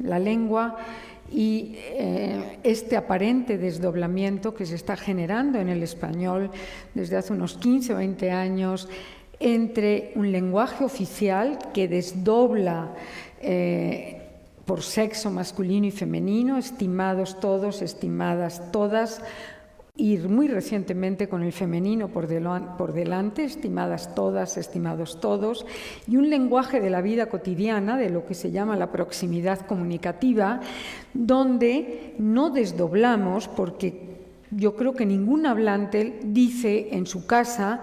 la lengua y este aparente desdoblamiento que se está generando en el español desde hace unos 15 o 20 años entre un lenguaje oficial que desdobla por sexo masculino y femenino, estimados todos, estimadas todas, y muy recientemente con el femenino por delante, estimadas todas, estimados todos, y un lenguaje de la vida cotidiana, de lo que se llama la proximidad comunicativa, donde no desdoblamos, porque yo creo que ningún hablante dice en su casa: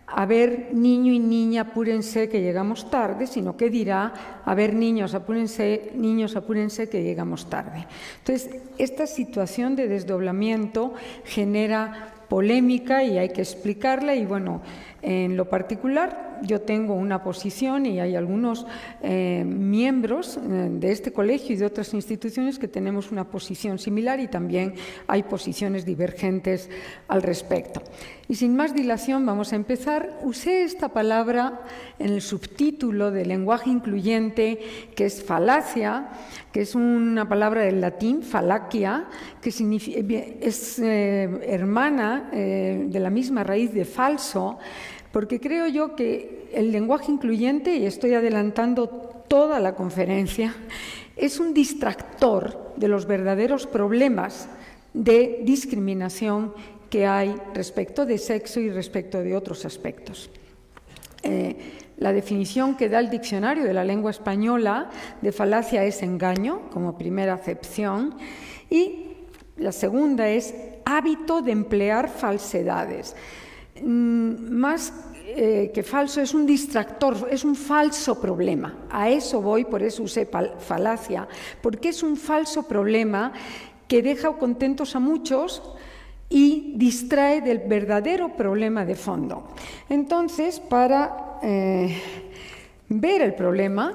a ver, niño y niña, apúrense que llegamos tarde, sino que dirá: a ver, niños, apúrense que llegamos tarde. Entonces, esta situación de desdoblamiento genera polémica y hay que explicarla, y bueno, en lo particular yo tengo una posición y hay algunos miembros de este colegio y de otras instituciones que tenemos una posición similar, y también hay posiciones divergentes al respecto. Y sin más dilación vamos a empezar. Usé esta palabra en el subtítulo de lenguaje incluyente, que es falacia, que es una palabra del latín, falacia, que es hermana de la misma raíz de falso, porque creo yo que el lenguaje incluyente, y estoy adelantando toda la conferencia, es un distractor de los verdaderos problemas de discriminación que hay respecto de sexo y respecto de otros aspectos. La definición que da el diccionario de la lengua española de falacia es engaño, como primera acepción, y la segunda es hábito de emplear falsedades. Más que falso, es un distractor, es un falso problema. A eso voy, por eso usé falacia, porque es un falso problema que deja contentos a muchos y distrae del verdadero problema de fondo. Entonces, para ver el problema,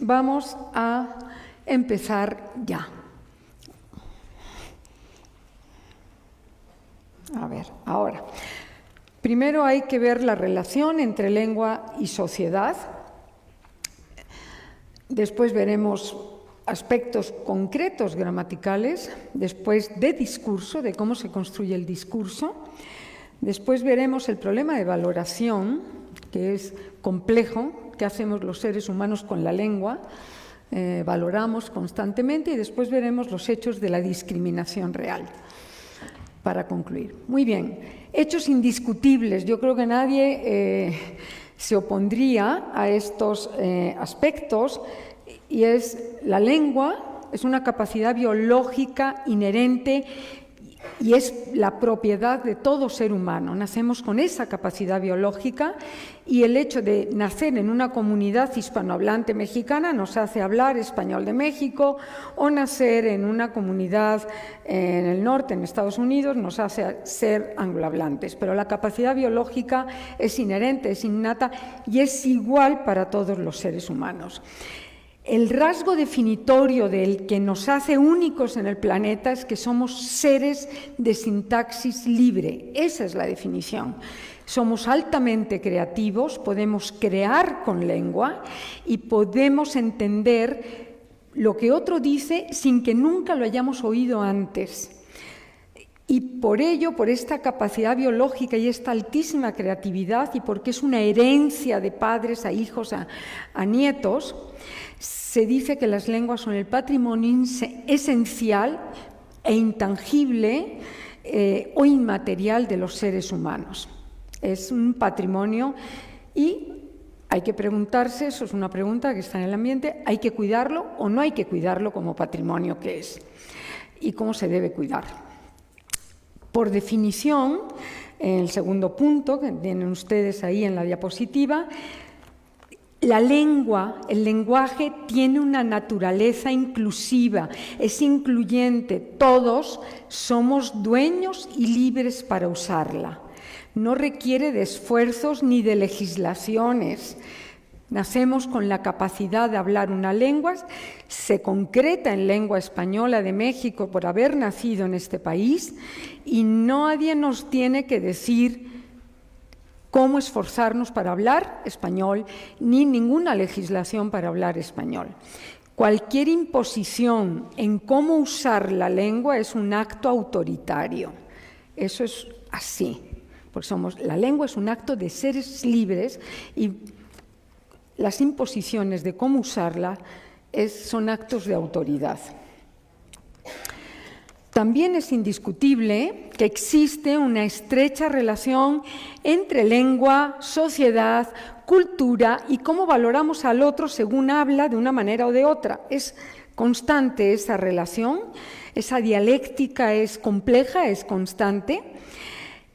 vamos a empezar ya. A ver, ahora. Primero hay que ver la relación entre lengua y sociedad. Después veremos aspectos concretos gramaticales, después de discurso, de cómo se construye el discurso. Después veremos el problema de valoración, que es complejo, qué hacemos los seres humanos con la lengua, valoramos constantemente, y después veremos los hechos de la discriminación real. Para concluir. Muy bien, hechos indiscutibles. Yo creo que nadie se opondría a estos aspectos, y es la lengua, es una capacidad biológica inherente y es la propiedad de todo ser humano. Nacemos con esa capacidad biológica, y el hecho de nacer en una comunidad hispanohablante mexicana nos hace hablar español de México, o nacer en una comunidad en el norte, en Estados Unidos, nos hace ser anglohablantes. Pero la capacidad biológica es inherente, es innata y es igual para todos los seres humanos. El rasgo definitorio del que nos hace únicos en el planeta es que somos seres de sintaxis libre. Esa es la definición. Somos altamente creativos, podemos crear con lengua y podemos entender lo que otro dice sin que nunca lo hayamos oído antes. Y por ello, por esta capacidad biológica y esta altísima creatividad, y porque es una herencia de padres a hijos, a nietos, se dice que las lenguas son el patrimonio esencial e intangible o inmaterial de los seres humanos. Es un patrimonio y hay que preguntarse, eso es una pregunta que está en el ambiente, ¿hay que cuidarlo o no hay que cuidarlo como patrimonio que es? ¿Y cómo se debe cuidar? Por definición, el segundo punto que tienen ustedes ahí en la diapositiva, la lengua, el lenguaje tiene una naturaleza inclusiva, es incluyente, todos somos dueños y libres para usarla. No requiere de esfuerzos ni de legislaciones. Nacemos con la capacidad de hablar una lengua, se concreta en lengua española de México por haber nacido en este país, y nadie nos tiene que decir cómo esforzarnos para hablar español, ni ninguna legislación para hablar español. Cualquier imposición en cómo usar la lengua es un acto autoritario. Eso es así, porque la lengua es un acto de seres libres y las imposiciones de cómo usarla son actos de autoridad. También es indiscutible que existe una estrecha relación entre lengua, sociedad, cultura y cómo valoramos al otro según habla de una manera o de otra. Es constante esa relación, esa dialéctica es compleja, es constante.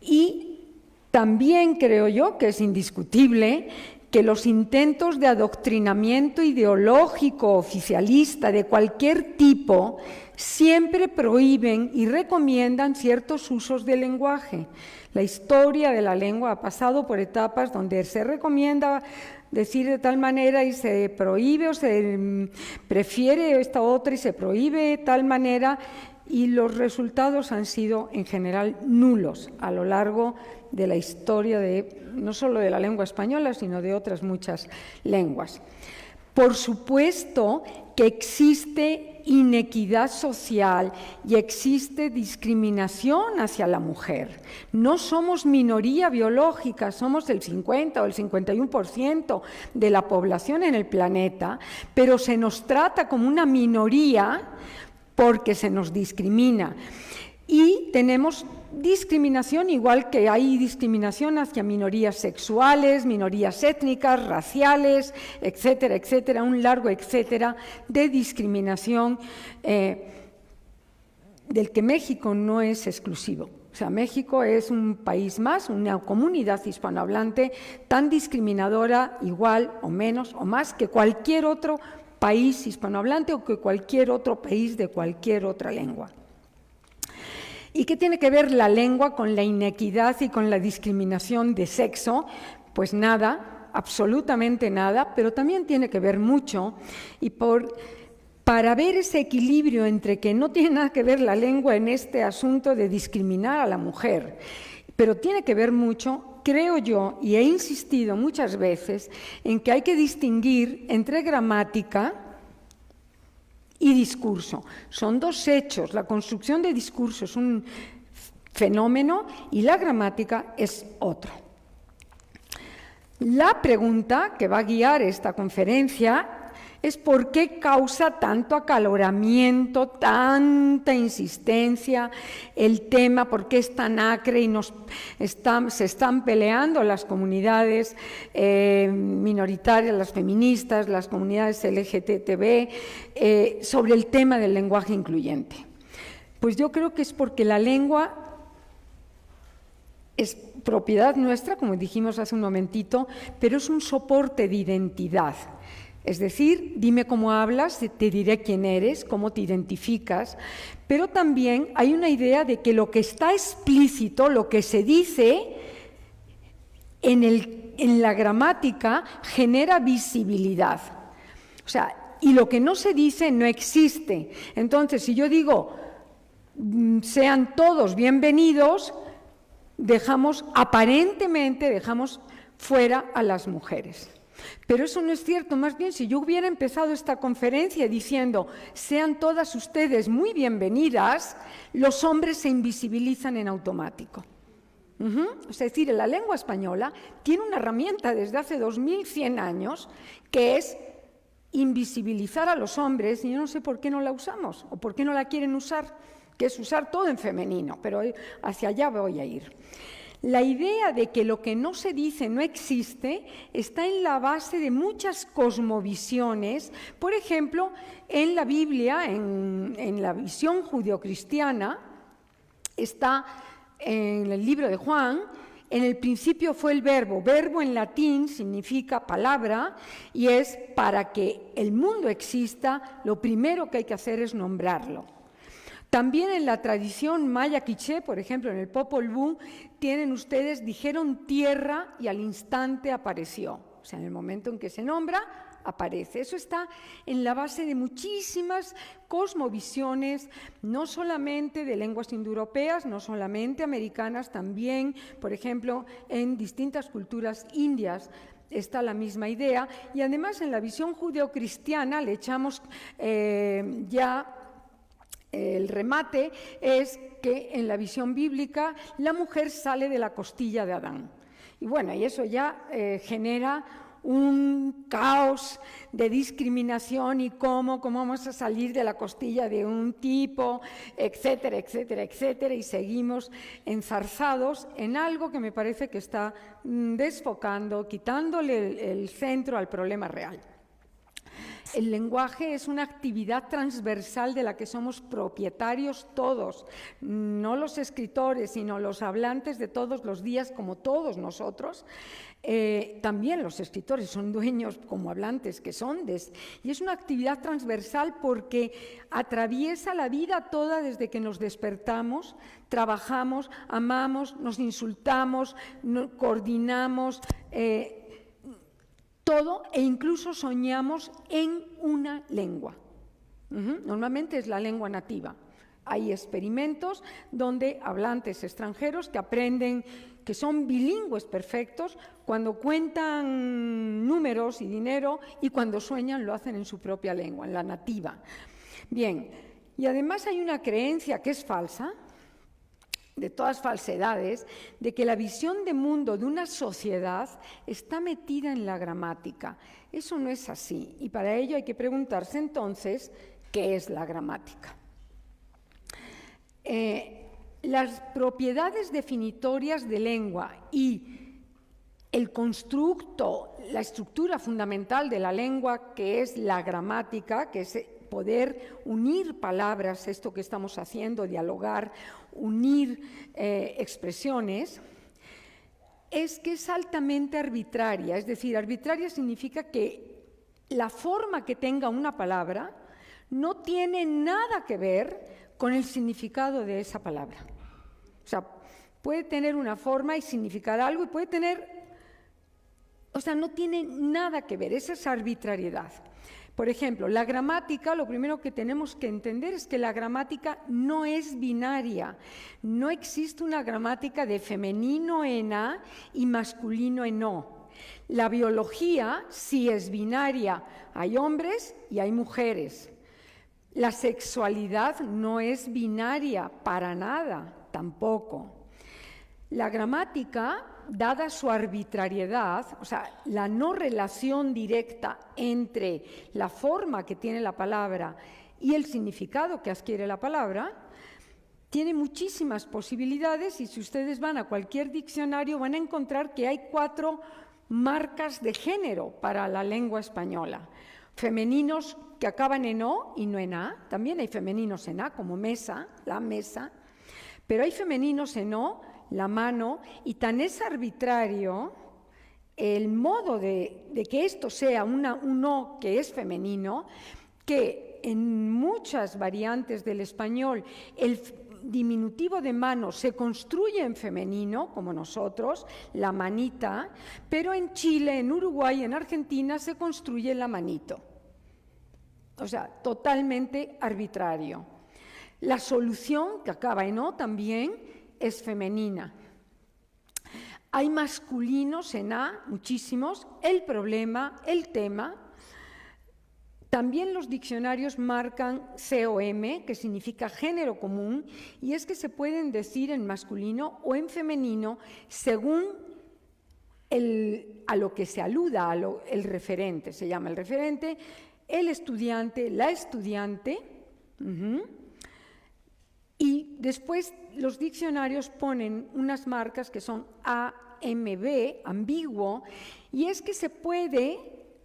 Y también creo yo que es indiscutible que los intentos de adoctrinamiento ideológico oficialista de cualquier tipo siempre prohíben y recomiendan ciertos usos del lenguaje. La historia de la lengua ha pasado por etapas donde se recomienda decir de tal manera y se prohíbe, o se prefiere esta otra y se prohíbe de tal manera, y los resultados han sido en general nulos a lo largo de la historia no solo de la lengua española, sino de otras muchas lenguas. Por supuesto que existe inequidad social y existe discriminación hacia la mujer. No somos minoría biológica, somos el 50 o el 51% de la población en el planeta, pero se nos trata como una minoría porque se nos discrimina. Y tenemos discriminación, igual que hay discriminación hacia minorías sexuales, minorías étnicas, raciales, etcétera, etcétera, un largo etcétera de discriminación del que México no es exclusivo. O sea, México es un país más, una comunidad hispanohablante tan discriminadora, igual o menos o más que cualquier otro país hispanohablante o que cualquier otro país de cualquier otra lengua. ¿Y qué tiene que ver la lengua con la inequidad y con la discriminación de sexo? Pues nada, absolutamente nada, pero también tiene que ver mucho. Y para ver ese equilibrio entre que no tiene nada que ver la lengua en este asunto de discriminar a la mujer, pero tiene que ver mucho, creo yo, y he insistido muchas veces, en que hay que distinguir entre gramática y discurso. Son dos hechos. La construcción de discurso es un fenómeno y la gramática es otro. La pregunta que va a guiar esta conferencia es por qué causa tanto acaloramiento, tanta insistencia el tema, por qué es tan acre y se están peleando las comunidades minoritarias, las feministas, las comunidades LGTB sobre el tema del lenguaje incluyente. Pues yo creo que es porque la lengua es propiedad nuestra, como dijimos hace un momentito, pero es un soporte de identidad. Es decir, dime cómo hablas, te diré quién eres, cómo te identificas, pero también hay una idea de que lo que está explícito, lo que se dice en la gramática, genera visibilidad. O sea, y lo que no se dice no existe. Entonces, si yo digo, sean todos bienvenidos, aparentemente dejamos fuera a las mujeres. Pero eso no es cierto. Más bien, si yo hubiera empezado esta conferencia diciendo sean todas ustedes muy bienvenidas, los hombres se invisibilizan en automático. Es decir, la lengua española tiene una herramienta desde hace 2100 años que es invisibilizar a los hombres, y yo no sé por qué no la usamos o por qué no la quieren usar, que es usar todo en femenino, pero hacia allá voy a ir. La idea de que lo que no se dice no existe está en la base de muchas cosmovisiones. Por ejemplo, en la Biblia, en la visión judeocristiana, está en el libro de Juan, en el principio fue el verbo. Verbo en latín significa palabra y es para que el mundo exista, lo primero que hay que hacer es nombrarlo. También en la tradición maya quiché, por ejemplo, en el Popol Vuh, dijeron tierra y al instante apareció. O sea, en el momento en que se nombra, aparece. Eso está en la base de muchísimas cosmovisiones, no solamente de lenguas indoeuropeas, no solamente americanas, también, por ejemplo, en distintas culturas indias está la misma idea, y además en la visión judeocristiana le echamos ya el remate, es que en la visión bíblica la mujer sale de la costilla de Adán. Y bueno, y eso ya genera un caos de discriminación y cómo vamos a salir de la costilla de un tipo, etcétera, etcétera, etcétera, y seguimos enzarzados en algo que me parece que está desfocando, quitándole el centro al problema real. El lenguaje es una actividad transversal de la que somos propietarios todos, no los escritores, sino los hablantes de todos los días, como todos nosotros. También los escritores son dueños como hablantes que son, y es una actividad transversal porque atraviesa la vida toda desde que nos despertamos, trabajamos, amamos, nos insultamos, coordinamos, todo, e incluso soñamos en una lengua. Normalmente es la lengua nativa. Hay experimentos donde hablantes extranjeros que aprenden, que son bilingües perfectos, cuando cuentan números y dinero, y cuando sueñan lo hacen en su propia lengua, en la nativa. Bien, y además hay una creencia que es falsa, de todas falsedades, de que la visión de mundo de una sociedad está metida en la gramática. Eso no es así, y para ello hay que preguntarse entonces qué es la gramática. Las propiedades definitorias de lengua y el constructo, la estructura fundamental de la lengua, que es la gramática, que es poder unir palabras, esto que estamos haciendo, dialogar, unir expresiones, es que es altamente arbitraria. Es decir, arbitraria significa que la forma que tenga una palabra no tiene nada que ver con el significado de esa palabra. O sea, puede tener una forma y significar algo, y puede tener... O sea, no tiene nada que ver, esa es arbitrariedad. Por ejemplo, la gramática, lo primero que tenemos que entender es que la gramática no es binaria. No existe una gramática de femenino en A y masculino en O. La biología sí es binaria, hay hombres y hay mujeres. La sexualidad no es binaria para nada, tampoco. La gramática, dada su arbitrariedad, o sea, la no relación directa entre la forma que tiene la palabra y el significado que adquiere la palabra, tiene muchísimas posibilidades, y si ustedes van a cualquier diccionario van a encontrar que hay 4 marcas de género para la lengua española. Femeninos que acaban en O y no en A, también hay femeninos en A, como mesa, la mesa, pero hay femeninos en O, la mano, y tan es arbitrario el modo de que esto sea un O que es femenino, que en muchas variantes del español el diminutivo de mano se construye en femenino, como nosotros, la manita, pero en Chile, en Uruguay, en Argentina se construye la manito. O sea, totalmente arbitrario. La solución, que acaba en O también, es femenina. Hay masculinos en A, muchísimos, el problema, el tema. También los diccionarios marcan COM, que significa género común, y es que se pueden decir en masculino o en femenino según a lo que se aluda, el referente, se llama el referente, el estudiante, la estudiante. Y después los diccionarios ponen unas marcas que son AMB, ambiguo, y es que se puede,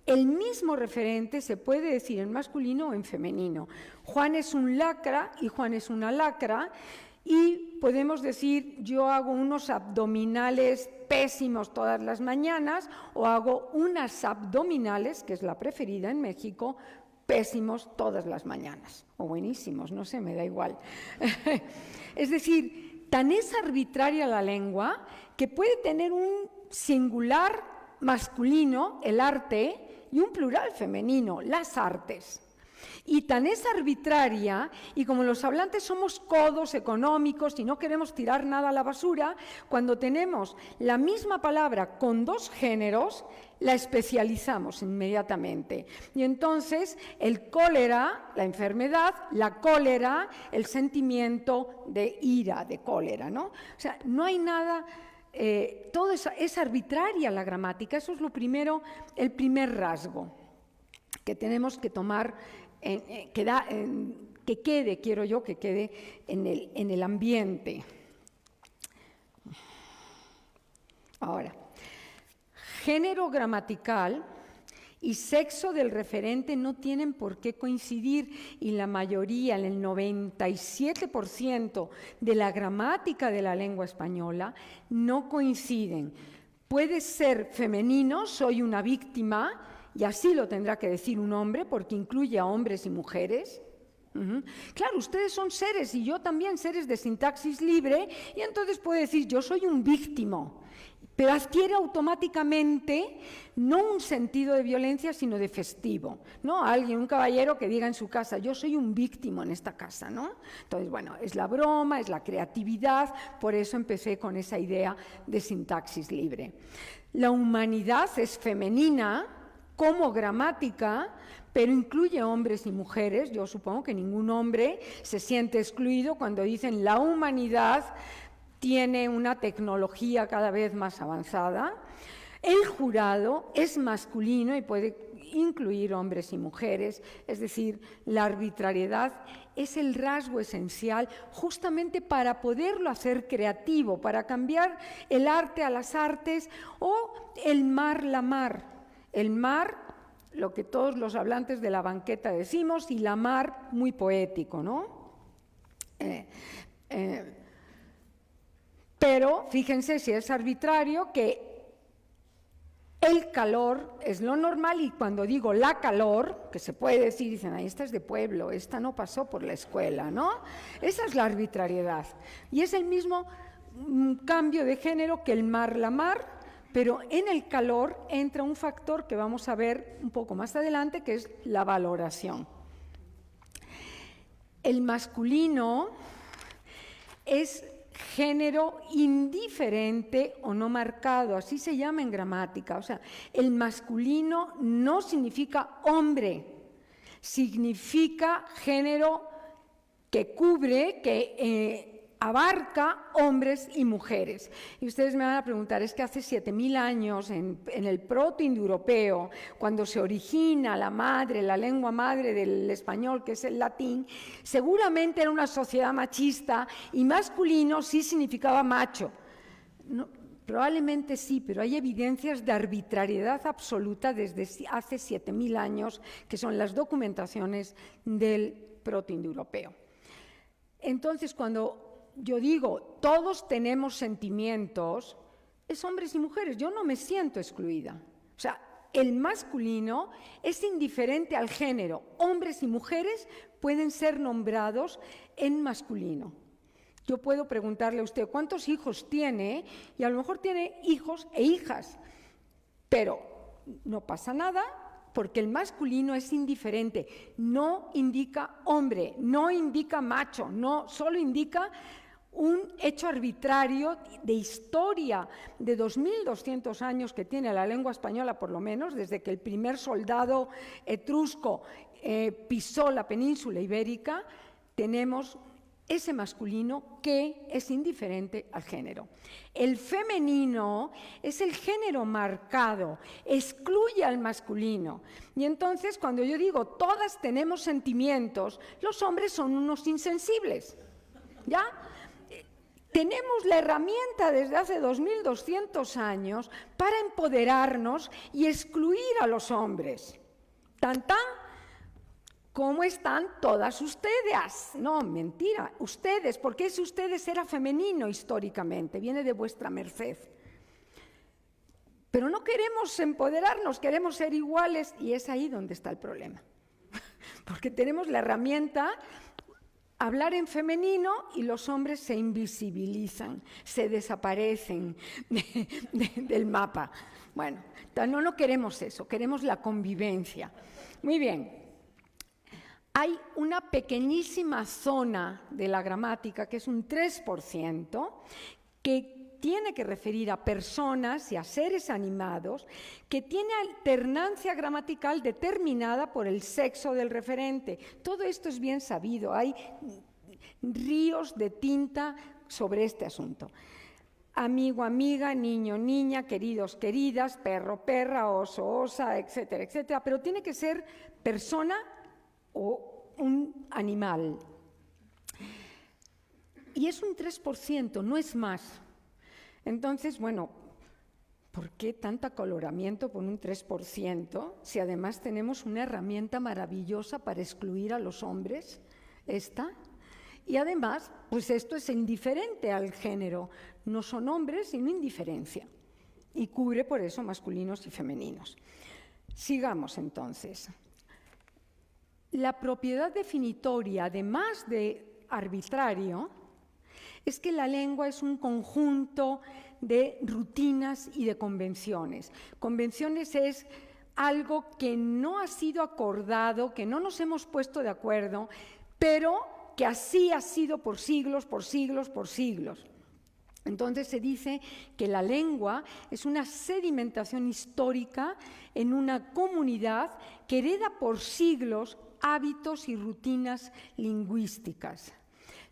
el mismo referente se puede decir en masculino o en femenino. Juan es un lacra y Juan es una lacra, y podemos decir yo hago unos abdominales pésimos todas las mañanas, o hago unas abdominales, que es la preferida en México, pésimos todas las mañanas, o buenísimos, no sé, me da igual. Es decir, tan es arbitraria la lengua que puede tener un singular masculino, el arte, y un plural femenino, las artes. Y tan es arbitraria, y como los hablantes somos codos económicos y no queremos tirar nada a la basura, cuando tenemos la misma palabra con dos géneros, la especializamos inmediatamente. Y entonces el cólera, la enfermedad, la cólera, el sentimiento de ira, de cólera, ¿no? O sea, no hay nada... todo es arbitraria la gramática, eso es lo primero, el primer rasgo que tenemos que tomar, que quede, quiero yo, que quede en el ambiente. Ahora, género gramatical y sexo del referente no tienen por qué coincidir, y la mayoría, el 97% de la gramática de la lengua española no coinciden. Puede ser femenino, soy una víctima, y así lo tendrá que decir un hombre, porque incluye a hombres y mujeres. Claro, ustedes son seres, y yo también, seres de sintaxis libre, y entonces puede decir, yo soy un víctimo, pero adquiere automáticamente no un sentido de violencia, sino de festivo, ¿no? Alguien, un caballero que diga en su casa, yo soy un víctimo en esta casa, ¿no? Entonces, bueno, es la broma, es la creatividad, por eso empecé con esa idea de sintaxis libre. La humanidad es femenina como gramática, pero incluye hombres y mujeres. Yo supongo que ningún hombre se siente excluido cuando dicen la humanidad tiene una tecnología cada vez más avanzada. El jurado es masculino y puede incluir hombres y mujeres, es decir, la arbitrariedad es el rasgo esencial justamente para poderlo hacer creativo, para cambiar el arte a las artes, o el mar, la mar. El mar, lo que todos los hablantes de la banqueta decimos, y la mar, muy poético, ¿no? Pero fíjense si es arbitrario que el calor es lo normal, y cuando digo la calor, que se puede decir, dicen, ahí esta es de pueblo, esta no pasó por la escuela, ¿no? Esa es la arbitrariedad. Y es el mismo cambio de género que el mar, la mar, pero en el calor entra un factor que vamos a ver un poco más adelante, que es la valoración. El masculino es género indiferente o no marcado, así se llama en gramática. O sea, el masculino no significa hombre, significa género que cubre, que abarca hombres y mujeres. Y ustedes me van a preguntar, es que hace 7.000 años en el protoindoeuropeo, cuando se origina la lengua madre del español, que es el latín, seguramente era una sociedad machista, y masculino sí significaba macho. No, probablemente sí, pero hay evidencias de arbitrariedad absoluta desde hace 7.000 años, que son las documentaciones del protoindoeuropeo. Entonces, cuando yo digo, todos tenemos sentimientos, es hombres y mujeres, yo no me siento excluida. O sea, el masculino es indiferente al género, hombres y mujeres pueden ser nombrados en masculino. Yo puedo preguntarle a usted, ¿cuántos hijos tiene? Y a lo mejor tiene hijos e hijas, pero no pasa nada, porque el masculino es indiferente, no indica hombre, no indica macho, no, solo indica un hecho arbitrario de historia de 2.200 años que tiene la lengua española, por lo menos, desde que el primer soldado etrusco pisó la península ibérica. Tenemos ese masculino que es indiferente al género. El femenino es el género marcado, excluye al masculino. Y entonces, cuando yo digo todas tenemos sentimientos, los hombres son unos insensibles, ¿ya? Tenemos la herramienta desde hace 2.200 años para empoderarnos y excluir a los hombres. Tan, ¿cómo están todas ustedes? No, mentira, ustedes, porque ese ustedes era femenino históricamente, viene de vuestra merced. Pero no queremos empoderarnos, queremos ser iguales, y es ahí donde está el problema. Porque tenemos la herramienta, hablar en femenino, y los hombres se invisibilizan, se desaparecen del mapa. Bueno, no queremos eso, queremos la convivencia. Muy bien. hay una pequeñísima zona de la gramática, que es un 3%, que tiene que referir a personas y a seres animados, que tiene alternancia gramatical determinada por el sexo del referente. Todo esto es bien sabido, hay ríos de tinta sobre este asunto. Amigo, amiga, niño, niña, queridos, queridas, perro, perra, oso, osa, etcétera, etcétera, pero tiene que ser persona o un animal. Y es un 3%, no es más. Entonces, bueno, ¿por qué tanto acoloramiento por un 3%? Si además tenemos una herramienta maravillosa para excluir a los hombres, esta. Y además, pues esto es indiferente al género. No son hombres, sino indiferencia. Y cubre por eso masculinos y femeninos. Sigamos entonces. La propiedad definitoria, además de arbitrario, es que la lengua es un conjunto de rutinas y de convenciones. Convenciones es algo que no ha sido acordado, que no nos hemos puesto de acuerdo, pero que así ha sido por siglos, por siglos, por siglos. Entonces se dice que la lengua es una sedimentación histórica en una comunidad que hereda por siglos hábitos y rutinas lingüísticas.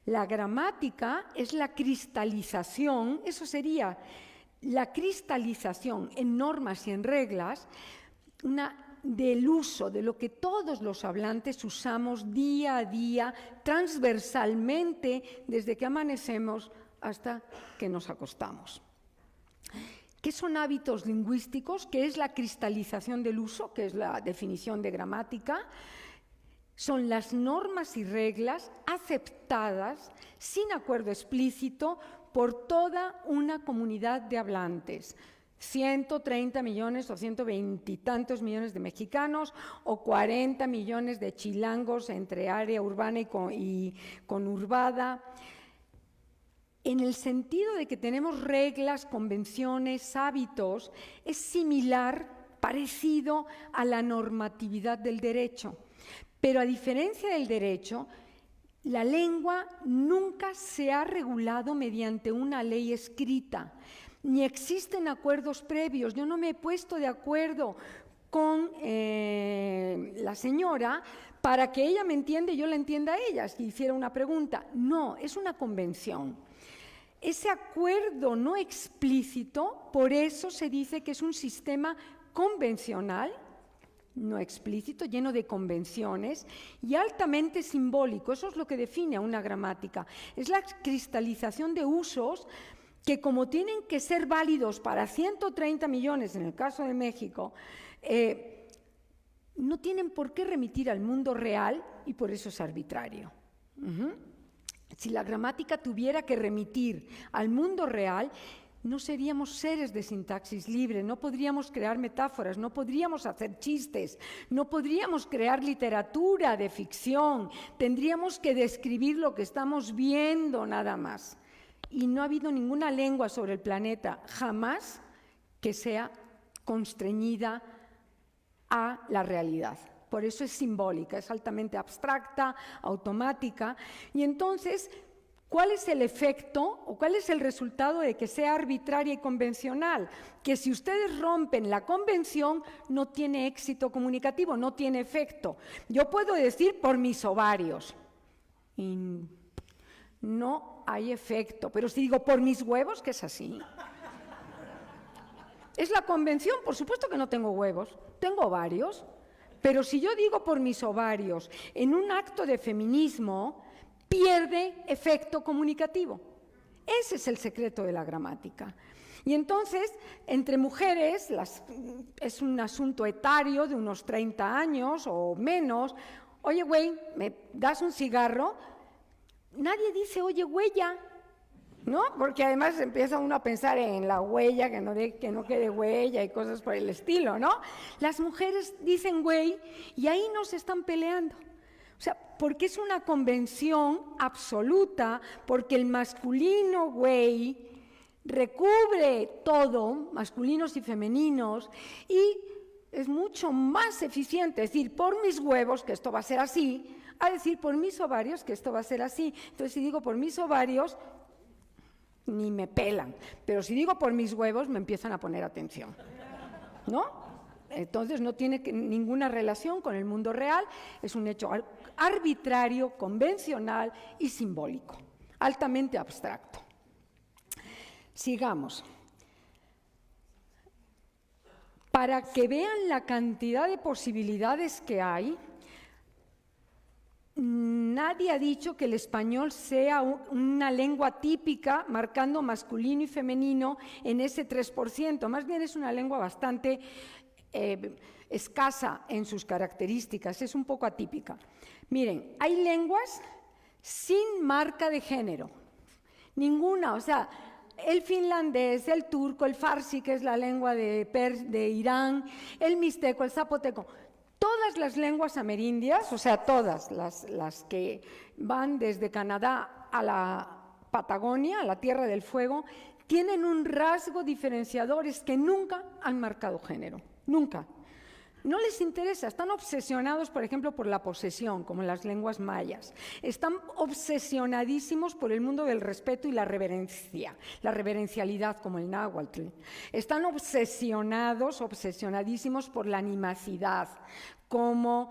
La gramática es la cristalización, eso sería la cristalización en normas y en reglas, del uso de lo que todos los hablantes usamos día a día, transversalmente, desde que amanecemos hasta que nos acostamos. ¿Qué son hábitos lingüísticos? ¿Qué es la cristalización del uso? ¿Qué es la definición de gramática? Son las normas y reglas aceptadas sin acuerdo explícito por toda una comunidad de hablantes. 130 millones o 120 y tantos millones de mexicanos o 40 millones de chilangos entre área urbana y conurbada. En el sentido de que tenemos reglas, convenciones, hábitos, es similar, parecido a la normatividad del derecho. Pero a diferencia del derecho, la lengua nunca se ha regulado mediante una ley escrita, ni existen acuerdos previos. Yo no me he puesto de acuerdo con la señora para que ella me entienda y yo la entienda a ella, si hiciera una pregunta. No, es una convención. Ese acuerdo no explícito, por eso se dice que es un sistema convencional, no explícito, lleno de convenciones y altamente simbólico. Eso es lo que define a una gramática. Es la cristalización de usos que, como tienen que ser válidos para 130 millones, en el caso de México, no tienen por qué remitir al mundo real y por eso es arbitrario. Si la gramática tuviera que remitir al mundo real, no seríamos seres de sintaxis libre, no podríamos crear metáforas, no podríamos hacer chistes, no podríamos crear literatura de ficción, tendríamos que describir lo que estamos viendo nada más. Y no ha habido ninguna lengua sobre el planeta jamás que sea constreñida a la realidad. Por eso es simbólica, es altamente abstracta, automática. Y entonces, ¿cuál es el efecto o cuál es el resultado de que sea arbitraria y convencional? Que si ustedes rompen la convención, no tiene éxito comunicativo, no tiene efecto. Yo puedo decir por mis ovarios y no hay efecto, pero si digo por mis huevos, que es así. ¿Es la convención? Por supuesto que no tengo huevos, tengo ovarios. Pero si yo digo por mis ovarios en un acto de feminismo, pierde efecto comunicativo. Ese es el secreto de la gramática. Y entonces, entre mujeres, es un asunto etario de unos 30 años o menos. Oye, güey, ¿me das un cigarro? Nadie dice, oye, huella, ¿no? Porque además empieza uno a pensar en la huella, que no quede huella y cosas por el estilo, ¿no? Las mujeres dicen güey y ahí no se están peleando. O sea, porque es una convención absoluta, porque el masculino güey recubre todo, masculinos y femeninos, y es mucho más eficiente decir por mis huevos, que esto va a ser así, a decir por mis ovarios que esto va a ser así. Entonces, si digo por mis ovarios, ni me pelan. Pero si digo por mis huevos, me empiezan a poner atención, ¿no? Entonces, no tiene ninguna relación con el mundo real, es un hecho arbitrario, convencional y simbólico, altamente abstracto. Sigamos. Para que vean la cantidad de posibilidades que hay, nadie ha dicho que el español sea una lengua típica, marcando masculino y femenino en ese 3%. Más bien es una lengua bastante escasa en sus características, es un poco atípica. Miren, hay lenguas sin marca de género, ninguna, o sea, el finlandés, el turco, el farsi, que es la lengua de Irán, el mixteco, el zapoteco, todas las lenguas amerindias, o sea, todas las que van desde Canadá a la Patagonia, a la Tierra del Fuego, tienen un rasgo diferenciador, es que nunca han marcado género, nunca. No les interesa, están obsesionados, por ejemplo, por la posesión, como en las lenguas mayas. Están obsesionadísimos por el mundo del respeto y la reverencia, la reverencialidad, como el náhuatl. Están obsesionadísimos por la animacidad, como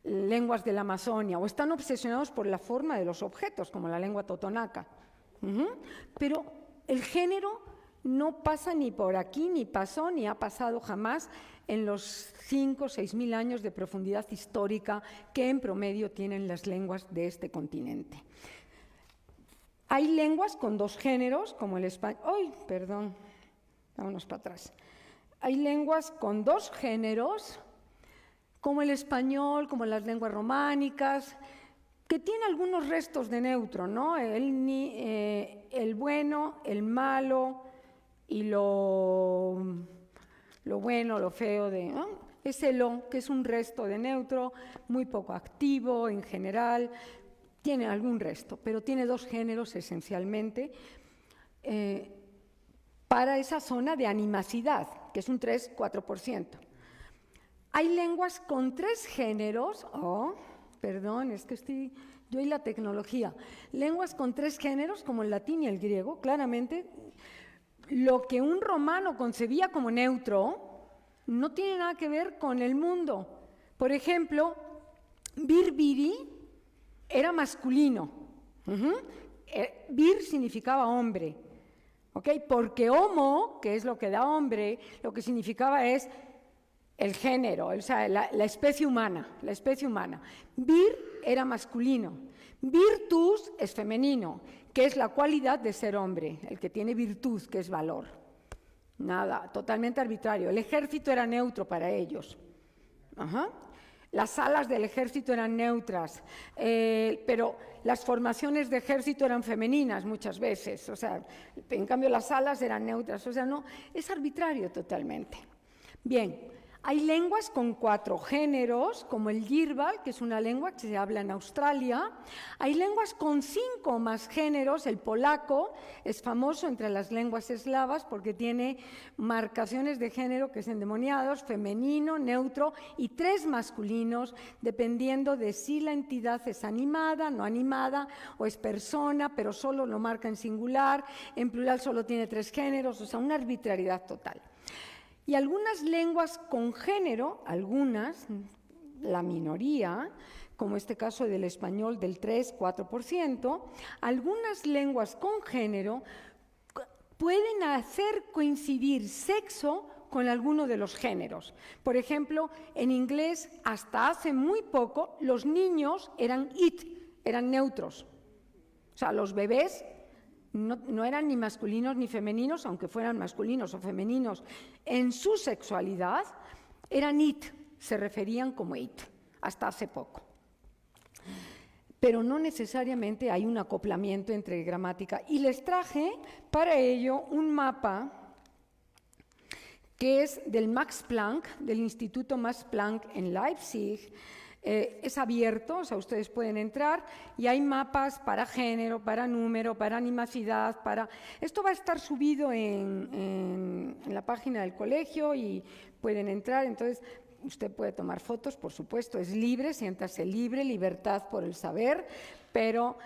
lenguas de la Amazonia, o están obsesionados por la forma de los objetos, como la lengua totonaca. Pero el género no pasa ni por aquí, ni pasó, ni ha pasado jamás en los 5 o 6 mil años de profundidad histórica que en promedio tienen las lenguas de este continente. Hay lenguas con 2 géneros, como el español. ¡Ay, perdón! Vámonos para atrás. Hay lenguas con 2 géneros, como el español, como las lenguas románicas, que tiene algunos restos de neutro, ¿no? El bueno, el malo y lo bueno, lo feo, ¿no? Ese lo, que es un resto de neutro, muy poco activo en general, tiene algún resto, pero tiene 2 géneros esencialmente para esa zona de animacidad, que es un 3-4%. Hay lenguas con 3 géneros, perdón, es que estoy yo y la tecnología, lenguas con 3 géneros, como el latín y el griego, claramente. Lo que un romano concebía como neutro no tiene nada que ver con el mundo. Por ejemplo, vir era masculino. Vir significaba hombre, ¿ok? Porque homo, que es lo que da hombre, lo que significaba es el género, o sea, la especie humana, Vir era masculino. Virtus es femenino, que es la cualidad de ser hombre, el que tiene virtud, que es valor. Nada, totalmente arbitrario. El ejército era neutro para ellos. Las alas del ejército eran neutras, pero las formaciones de ejército eran femeninas muchas veces, o sea, en cambio las alas eran neutras, o sea, no, es arbitrario totalmente. Bien. Hay lenguas con 4 géneros, como el Yirbal, que es una lengua que se habla en Australia. Hay lenguas con 5 o más géneros. El polaco es famoso entre las lenguas eslavas porque tiene marcaciones de género que son endemoniados, femenino, neutro y 3 masculinos, dependiendo de si la entidad es animada, no animada, o es persona, pero solo lo marca en singular. En plural solo tiene 3 géneros, o sea, una arbitrariedad total. Y algunas lenguas con género, algunas, la minoría, como este caso del español del 3-4%, algunas lenguas con género pueden hacer coincidir sexo con alguno de los géneros. Por ejemplo, en inglés, hasta hace muy poco, los niños eran eran neutros. O sea, los bebés no eran ni masculinos ni femeninos, aunque fueran masculinos o femeninos. En su sexualidad eran se referían como hasta hace poco. Pero no necesariamente hay un acoplamiento entre gramática. Y les traje para ello un mapa que es del Max Planck, del Instituto Max Planck en Leipzig. Es abierto, o sea, ustedes pueden entrar y hay mapas para género, para número, para animacidad, Esto va a estar subido en la página del colegio y pueden entrar, entonces usted puede tomar fotos, por supuesto, es libre, siéntase libre, libertad por el saber, pero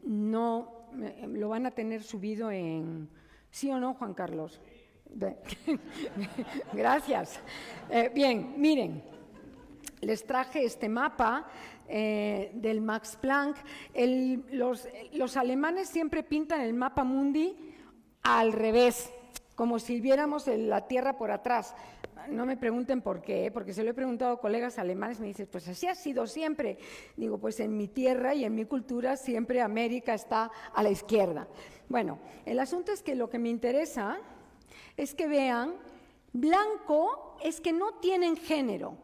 no lo van a tener subido en... ¿Sí o no, Juan Carlos? Gracias. Bien, miren, les traje este mapa del Max Planck. Los alemanes siempre pintan el mapa mundi al revés, como si viéramos la Tierra por atrás. No me pregunten por qué, porque se lo he preguntado a colegas alemanes, me dicen, pues así ha sido siempre. Digo, pues en mi tierra y en mi cultura siempre América está a la izquierda. Bueno, el asunto es que lo que me interesa es que vean, blanco es que no tienen género.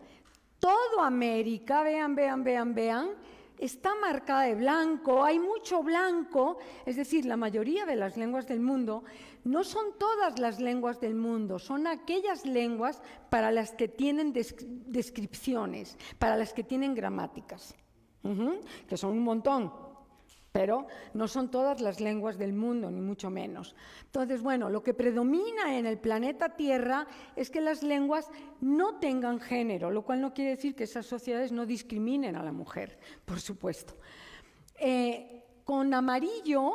Todo América, vean, está marcada de blanco, hay mucho blanco, es decir, la mayoría de las lenguas del mundo, no son todas las lenguas del mundo, son aquellas lenguas para las que tienen descripciones, para las que tienen gramáticas, que son un montón. Pero no son todas las lenguas del mundo, ni mucho menos. Entonces, bueno, lo que predomina en el planeta Tierra es que las lenguas no tengan género, lo cual no quiere decir que esas sociedades no discriminen a la mujer, por supuesto. Con amarillo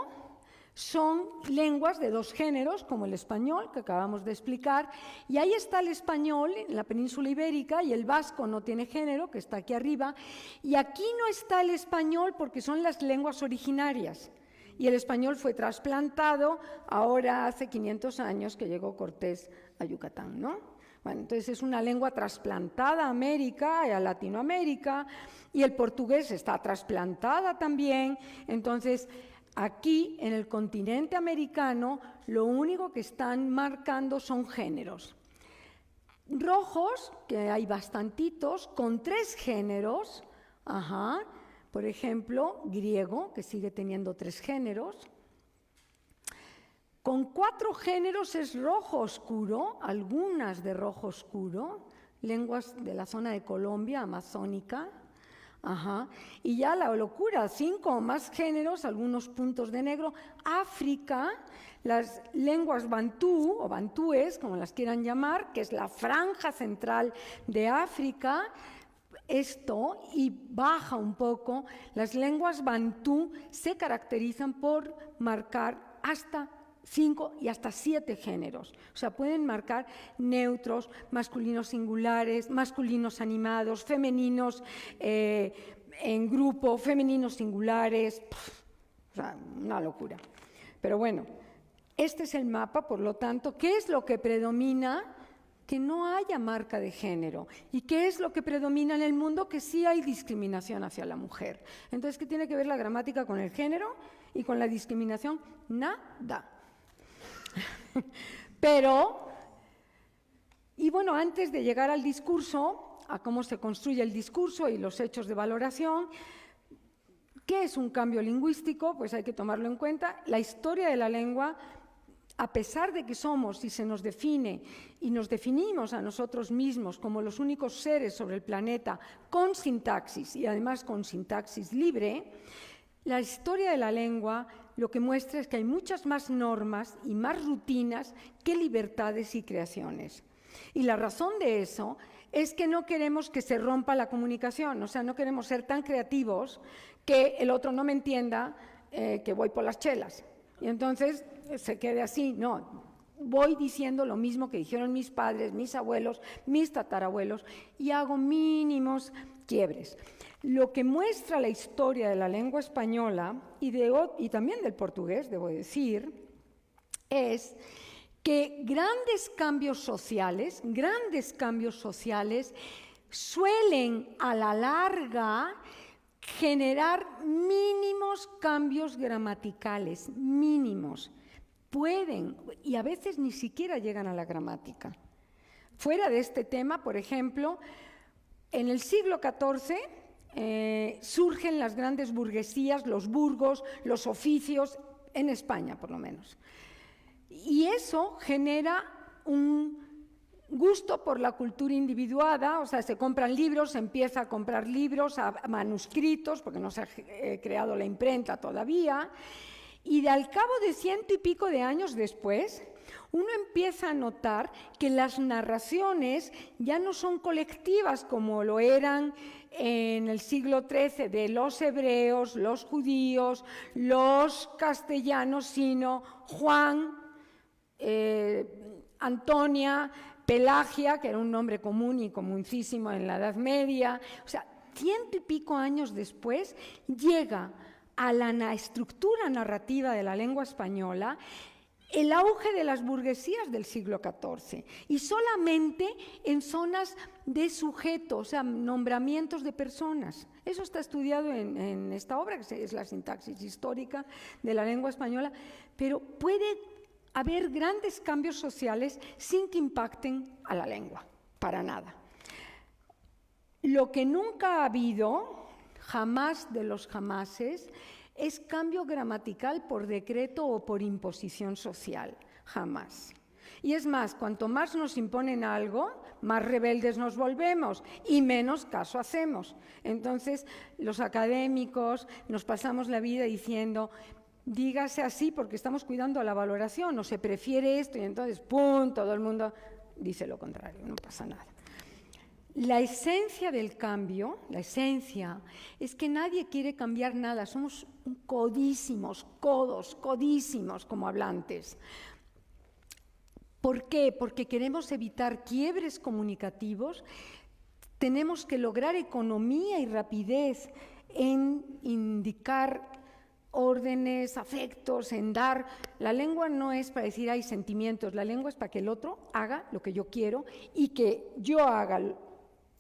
son lenguas de dos géneros, como el español, que acabamos de explicar, y ahí está el español en la península ibérica, y el vasco no tiene género, que está aquí arriba, y aquí no está el español porque son las lenguas originarias, y el español fue trasplantado ahora hace 500 años que llegó Cortés a Yucatán, ¿no? Bueno, entonces es una lengua trasplantada a América y a Latinoamérica, y el portugués está trasplantada también, entonces... Aquí, en el continente americano, lo único que están marcando son géneros. Rojos, que hay bastantitos, con 3 géneros, por ejemplo, griego, que sigue teniendo 3 géneros. Con 4 géneros es rojo oscuro, algunas de rojo oscuro, lenguas de la zona de Colombia, amazónica. Y ya la locura, 5 o más géneros, algunos puntos de negro. África, las lenguas bantú o bantúes, como las quieran llamar, que es la franja central de África, y baja un poco, las lenguas bantú se caracterizan por marcar hasta 5 y hasta 7 géneros. O sea, pueden marcar neutros, masculinos singulares, masculinos animados, femeninos en grupo, femeninos singulares. O sea, una locura. Pero bueno, este es el mapa, por lo tanto, ¿qué es lo que predomina? Que no haya marca de género. ¿Y qué es lo que predomina en el mundo? Que sí hay discriminación hacia la mujer. Entonces, ¿qué tiene que ver la gramática con el género y con la discriminación? Nada. Pero, y bueno, antes de llegar al discurso, a cómo se construye el discurso y los hechos de valoración, ¿qué es un cambio lingüístico? Pues hay que tomarlo en cuenta. La historia de la lengua, a pesar de que somos y se nos define y nos definimos a nosotros mismos como los únicos seres sobre el planeta con sintaxis y además con sintaxis libre, la historia de la lengua lo que muestra es que hay muchas más normas y más rutinas que libertades y creaciones. Y la razón de eso es que no queremos que se rompa la comunicación, o sea, no queremos ser tan creativos que el otro no me entienda que voy por las chelas. Y entonces se quede así, no. Voy diciendo lo mismo que dijeron mis padres, mis abuelos, mis tatarabuelos, y hago mínimos quiebres. Lo que muestra la historia de la lengua española y también del portugués, debo decir, es que grandes cambios sociales suelen a la larga generar mínimos cambios gramaticales, mínimos. Pueden, y a veces ni siquiera llegan a la gramática. Fuera de este tema, por ejemplo, en el siglo XIV surgen las grandes burguesías, los burgos, los oficios, en España por lo menos. Y eso genera un gusto por la cultura individuada, o sea, se compran libros, se empieza a comprar libros, a manuscritos, porque no se ha creado la imprenta todavía, Y al cabo de 100 y pico de años después, uno empieza a notar que las narraciones ya no son colectivas como lo eran en el siglo XIII de los hebreos, los judíos, los castellanos, sino Juan, Antonia, Pelagia, que era un nombre común y comunísimo en la Edad Media. O sea, 100 y pico años después llega a la estructura narrativa de la lengua española el auge de las burguesías del siglo XIV, y solamente en zonas de sujeto, o sea, nombramientos de personas. Eso está estudiado en esta obra, que es la sintaxis histórica de la lengua española, pero puede haber grandes cambios sociales sin que impacten a la lengua, para nada. Lo que nunca ha habido, jamás de los jamases, es cambio gramatical por decreto o por imposición social, jamás. Y es más, cuanto más nos imponen algo, más rebeldes nos volvemos y menos caso hacemos. Entonces, los académicos nos pasamos la vida diciendo, dígase así porque estamos cuidando la valoración, o se prefiere esto, y entonces, ¡pum!, todo el mundo dice lo contrario, no pasa nada. La esencia del cambio, la esencia, es que nadie quiere cambiar nada, somos codísimos como hablantes. ¿Por qué? Porque queremos evitar quiebres comunicativos, tenemos que lograr economía y rapidez en indicar órdenes, afectos, en dar. La lengua no es para decir hay sentimientos, la lengua es para que el otro haga lo que yo quiero y que yo haga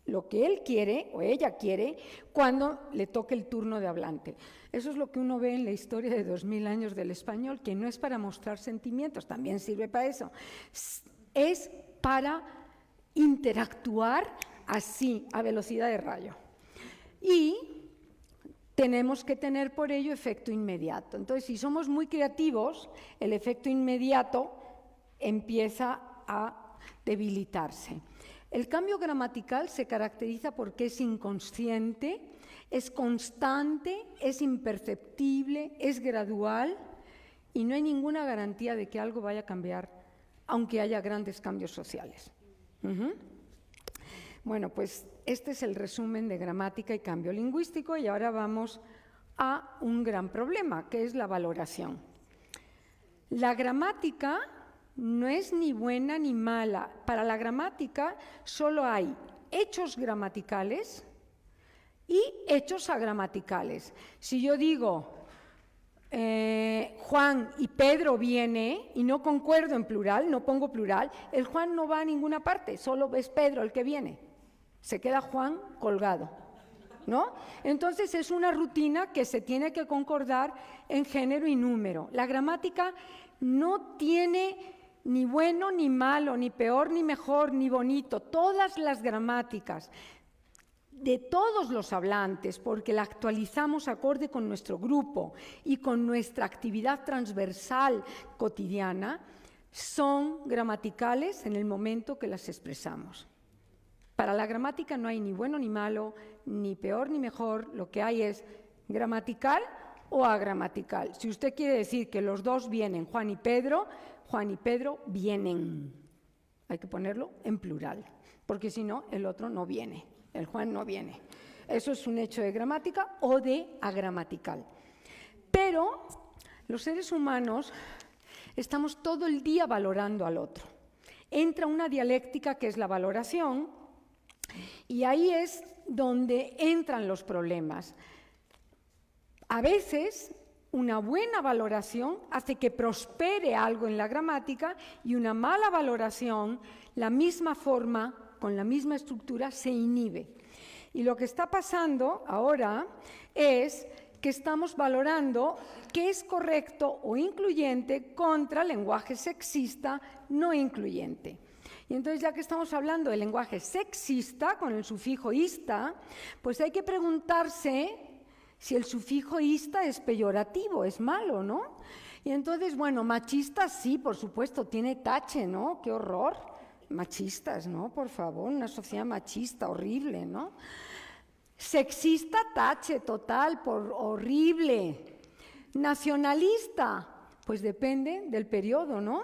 lo que él quiere o ella quiere cuando le toque el turno de hablante. Eso es lo que uno ve en la historia de 2000 años del español, que no es para mostrar sentimientos, también sirve para eso, es para interactuar así, a velocidad de rayo. Y tenemos que tener por ello efecto inmediato. Entonces, si somos muy creativos, el efecto inmediato empieza a debilitarse. El cambio gramatical se caracteriza porque es inconsciente, es constante, es imperceptible, es gradual y no hay ninguna garantía de que algo vaya a cambiar, aunque haya grandes cambios sociales. Bueno, pues este es el resumen de gramática y cambio lingüístico y ahora vamos a un gran problema, que es la valoración. La gramática no es ni buena ni mala. Para la gramática solo hay hechos gramaticales y hechos agramaticales. Si yo digo Juan y Pedro viene y no concuerdo en plural, no pongo plural, el Juan no va a ninguna parte, solo es Pedro el que viene. Se queda Juan colgado, ¿no? Entonces es una rutina que se tiene que concordar en género y número. La gramática no tiene ni bueno ni malo, ni peor ni mejor, ni bonito. Todas las gramáticas de todos los hablantes, porque la actualizamos acorde con nuestro grupo y con nuestra actividad transversal cotidiana, son gramaticales en el momento que las expresamos. Para la gramática no hay ni bueno ni malo, ni peor ni mejor, lo que hay es gramatical o agramatical. Si usted quiere decir que los dos vienen, Juan y Pedro vienen. Hay que ponerlo en plural, porque si no, el otro no viene, el Juan no viene. Eso es un hecho de gramática o de agramatical. Pero los seres humanos estamos todo el día valorando al otro. Entra una dialéctica que es la valoración y ahí es donde entran los problemas. A veces una buena valoración hace que prospere algo en la gramática y una mala valoración, la misma forma, con la misma estructura, se inhibe. Y lo que está pasando ahora es que estamos valorando qué es correcto o incluyente contra lenguaje sexista no incluyente. Y entonces, ya que estamos hablando del lenguaje sexista, con el sufijo ista, pues hay que preguntarse si el sufijo ista es peyorativo, es malo, ¿no? Y entonces, bueno, machista sí, por supuesto, tiene tache, ¿no? ¡Qué horror! Machistas, ¿no? Por favor, una sociedad machista, horrible, ¿no? Sexista, tache total, por horrible. Nacionalista, pues depende del periodo, ¿no?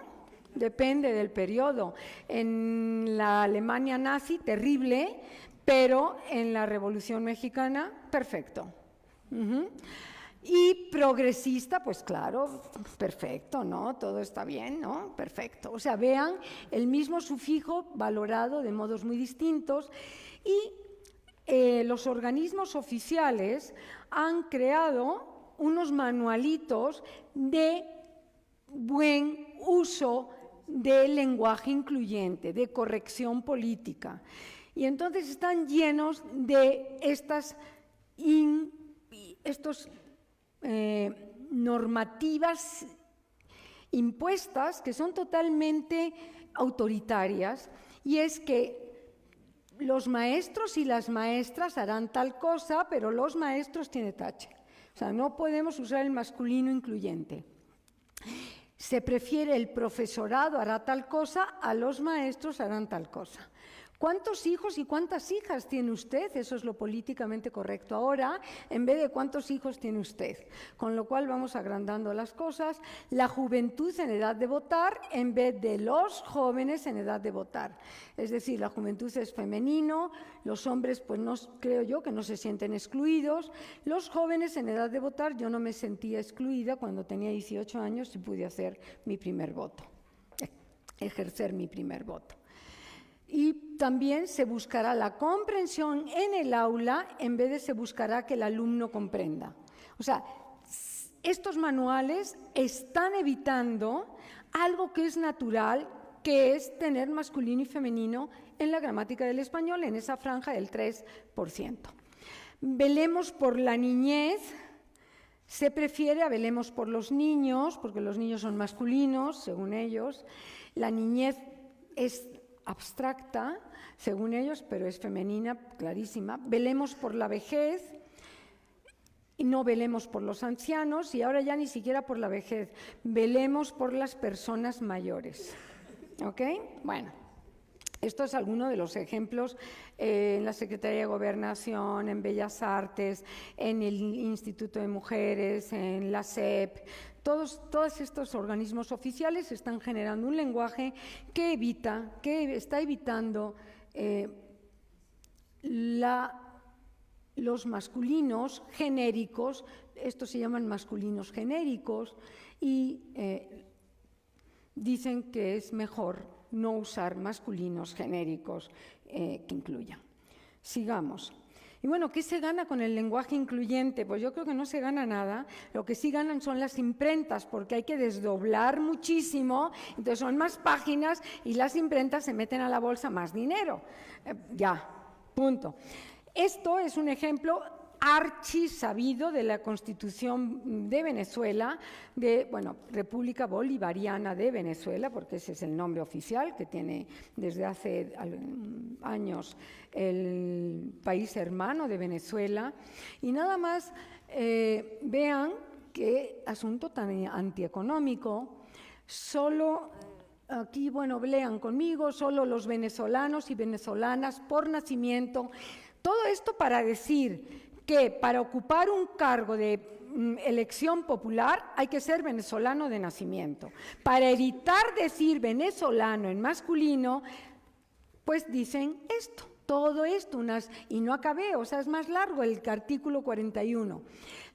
Depende del periodo. En la Alemania nazi, terrible, pero en la Revolución Mexicana, perfecto. Y progresista, pues claro, perfecto, ¿no? Todo está bien, ¿no? Perfecto. O sea, vean el mismo sufijo valorado de modos muy distintos y los organismos oficiales han creado unos manualitos de buen uso del lenguaje incluyente, de corrección política. Y entonces están llenos de estos normativas impuestas que son totalmente autoritarias, y es que los maestros y las maestras harán tal cosa, pero los maestros tiene tache. O sea, no podemos usar el masculino incluyente. Se prefiere el profesorado hará tal cosa, a los maestros harán tal cosa. ¿Cuántos hijos y cuántas hijas tiene usted? Eso es lo políticamente correcto ahora, en vez de cuántos hijos tiene usted. Con lo cual vamos agrandando las cosas. La juventud en edad de votar en vez de los jóvenes en edad de votar. Es decir, la juventud es femenino, los hombres pues no, creo yo que no se sienten excluidos. Los jóvenes en edad de votar, yo no me sentía excluida cuando tenía 18 años y pude hacer mi primer voto, ejercer mi primer voto. Y también se buscará la comprensión en el aula en vez de se buscará que el alumno comprenda. O sea, estos manuales están evitando algo que es natural, que es tener masculino y femenino en la gramática del español, en esa franja del 3%. Velemos por la niñez. Se prefiere a velemos por los niños, porque los niños son masculinos, según ellos. La niñez es abstracta, según ellos, pero es femenina, clarísima. Velemos por la vejez y no velemos por los ancianos, y ahora ya ni siquiera por la vejez, velemos por las personas mayores. ¿Ok? Bueno, esto es alguno de los ejemplos en la Secretaría de Gobernación, en Bellas Artes, en el Instituto de Mujeres, en la SEP. Todos estos organismos oficiales están generando un lenguaje que está evitando los masculinos genéricos, estos se llaman masculinos genéricos, y dicen que es mejor no usar masculinos genéricos que incluyan. Sigamos. Y bueno, ¿qué se gana con el lenguaje incluyente? Pues yo creo que no se gana nada. Lo que sí ganan son las imprentas, porque hay que desdoblar muchísimo, entonces son más páginas y las imprentas se meten a la bolsa más dinero. Ya, punto. Esto es un ejemplo archisabido de la Constitución de Venezuela, República Bolivariana de Venezuela, porque ese es el nombre oficial que tiene desde hace años el país hermano de Venezuela. Y nada más vean qué asunto tan antieconómico. Solo aquí, lean conmigo, solo los venezolanos y venezolanas por nacimiento. Todo esto para decir que para ocupar un cargo de elección popular hay que ser venezolano de nacimiento. Para evitar decir venezolano en masculino, pues dicen esto. Todo esto, y no acabé, o sea, es más largo el artículo 41.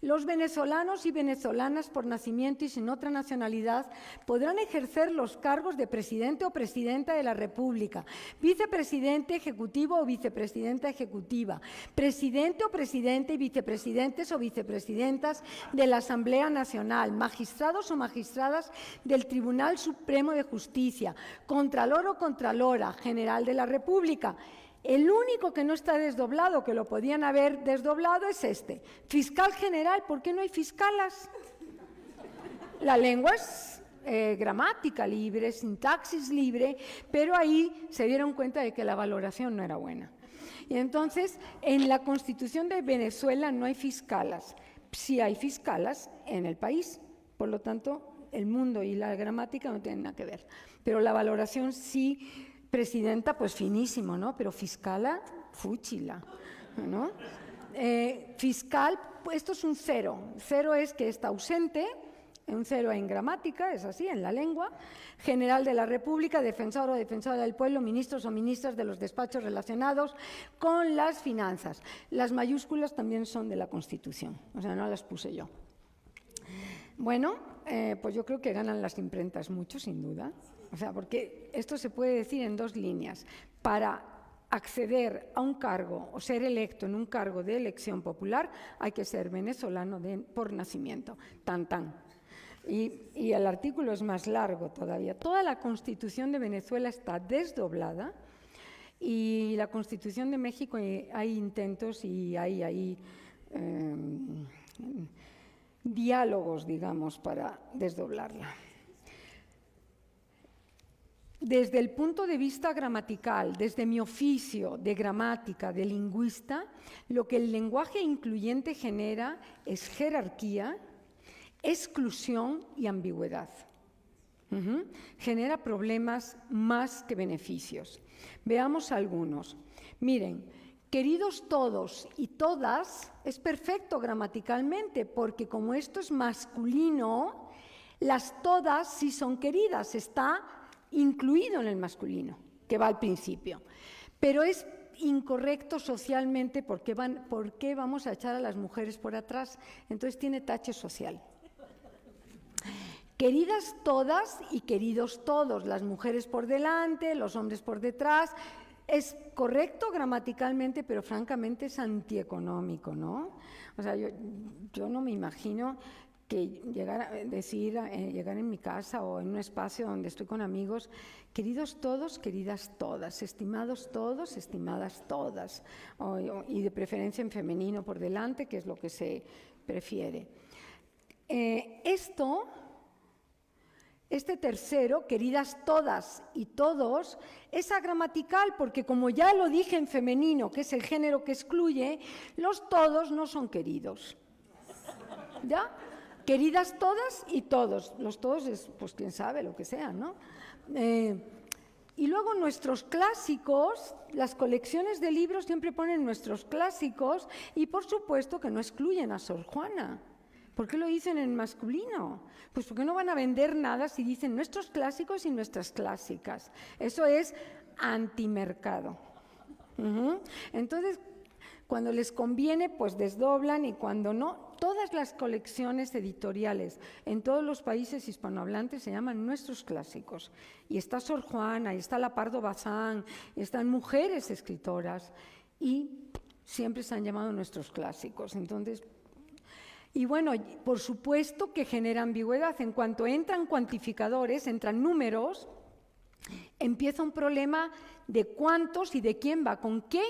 Los venezolanos y venezolanas por nacimiento y sin otra nacionalidad podrán ejercer los cargos de presidente o presidenta de la República, vicepresidente ejecutivo o vicepresidenta ejecutiva, presidente o presidente y vicepresidentes o vicepresidentas de la Asamblea Nacional, magistrados o magistradas del Tribunal Supremo de Justicia, contralor o contralora general de la República. El único que no está desdoblado, que lo podían haber desdoblado, es este. Fiscal general, ¿por qué no hay fiscalas? La lengua es gramática libre, sintaxis libre, pero ahí se dieron cuenta de que la valoración no era buena. Y entonces, en la Constitución de Venezuela no hay fiscalas. Sí hay fiscalas en el país, por lo tanto, el mundo y la gramática no tienen nada que ver. Pero la valoración sí. Presidenta, pues finísimo, ¿no? Pero fiscala, fúchila, ¿no? fiscal, esto es un 0. 0 es que está ausente, un 0 en gramática, es así, en la lengua. General de la República, defensor o defensora del pueblo, ministros o ministras de los despachos relacionados con las finanzas. Las mayúsculas también son de la Constitución, o sea, no las puse yo. Bueno, pues yo creo que ganan las imprentas mucho, sin duda. O sea, porque esto se puede decir en 2 líneas. Para acceder a un cargo o ser electo en un cargo de elección popular hay que ser venezolano por nacimiento. Tan, tan. Y el artículo es más largo todavía. Toda la Constitución de Venezuela está desdoblada y la Constitución de México hay intentos y hay diálogos, digamos, para desdoblarla. Desde el punto de vista gramatical, desde mi oficio de gramática, de lingüista, lo que el lenguaje incluyente genera es jerarquía, exclusión y ambigüedad. Genera problemas más que beneficios. Veamos algunos. Miren, queridos todos y todas es perfecto gramaticalmente porque como esto es masculino, las todas sí son queridas, está incluido en el masculino, que va al principio. Pero es incorrecto socialmente porque ¿por qué vamos a echar a las mujeres por atrás? Entonces tiene tache social. Queridas todas y queridos todos, las mujeres por delante, los hombres por detrás. Es correcto gramaticalmente, pero francamente es antieconómico, ¿no? O sea, yo no me imagino que llegar en mi casa o en un espacio donde estoy con amigos, queridos todos, queridas todas, estimados todos, estimadas todas, y de preferencia en femenino por delante, que es lo que se prefiere. Este tercero, queridas todas y todos, es agramatical porque como ya lo dije en femenino, que es el género que excluye, los todos no son queridos. ¿Ya? Queridas todas y todos. Los todos es, pues quién sabe, lo que sea, ¿no? Y luego nuestros clásicos, las colecciones de libros siempre ponen nuestros clásicos y por supuesto que no excluyen a Sor Juana. ¿Por qué lo dicen en masculino? Pues porque no van a vender nada si dicen nuestros clásicos y nuestras clásicas. Eso es antimercado. Entonces, cuando les conviene, pues desdoblan y cuando no, todas las colecciones editoriales en todos los países hispanohablantes se llaman nuestros clásicos. Y está Sor Juana, y está la Pardo Bazán, y están mujeres escritoras y siempre se han llamado nuestros clásicos. Entonces, y bueno, por supuesto que genera ambigüedad. En cuanto entran cuantificadores, entran números, empieza un problema de cuántos y de quién va con qué.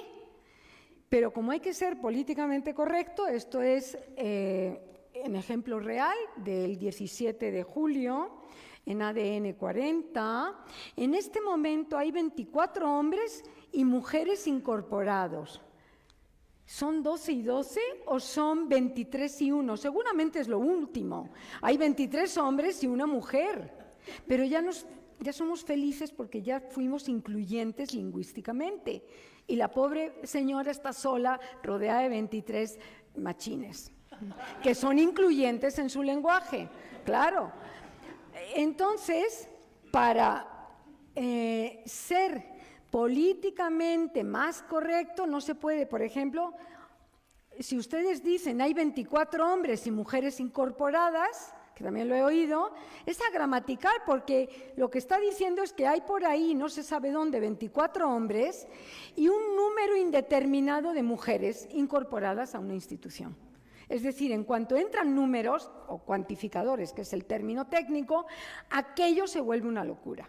Pero como hay que ser políticamente correcto, esto es en ejemplo real del 17 de julio, en ADN 40. En este momento hay 24 hombres y mujeres incorporados. ¿Son 12 y 12 o son 23 y 1? Seguramente es lo último. Hay 23 hombres y una mujer, pero ya somos felices porque ya fuimos incluyentes lingüísticamente. Y la pobre señora está sola, rodeada de 23 machines, que son incluyentes en su lenguaje, claro. Entonces, para ser políticamente más correcto, no se puede, por ejemplo, si ustedes dicen hay 24 hombres y mujeres incorporadas, que también lo he oído, es agramatical porque lo que está diciendo es que hay por ahí, no se sabe dónde, 24 hombres y un número indeterminado de mujeres incorporadas a una institución. Es decir, en cuanto entran números o cuantificadores, que es el término técnico, aquello se vuelve una locura.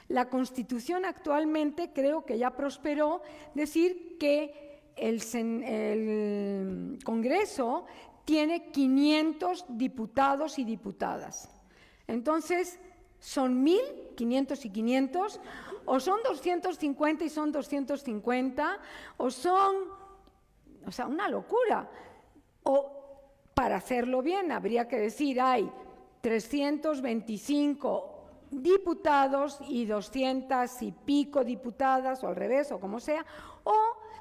La Constitución actualmente creo que ya prosperó decir que el Congreso tiene 500 diputados y diputadas. Entonces, ¿son 1.000, 500 y 500? ¿O son 250 y son 250? ¿O son, una locura? O, para hacerlo bien, habría que decir, hay 325 diputados y 200 y pico diputadas, o al revés, o como sea, o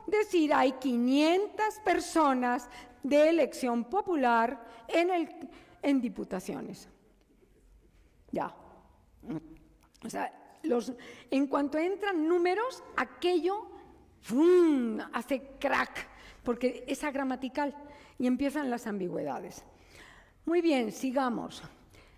decir, hay 500 personas de elección popular en diputaciones. Ya. O sea, en cuanto entran números, aquello ¡fum!, hace crack, porque es agramatical y empiezan las ambigüedades. Muy bien, sigamos.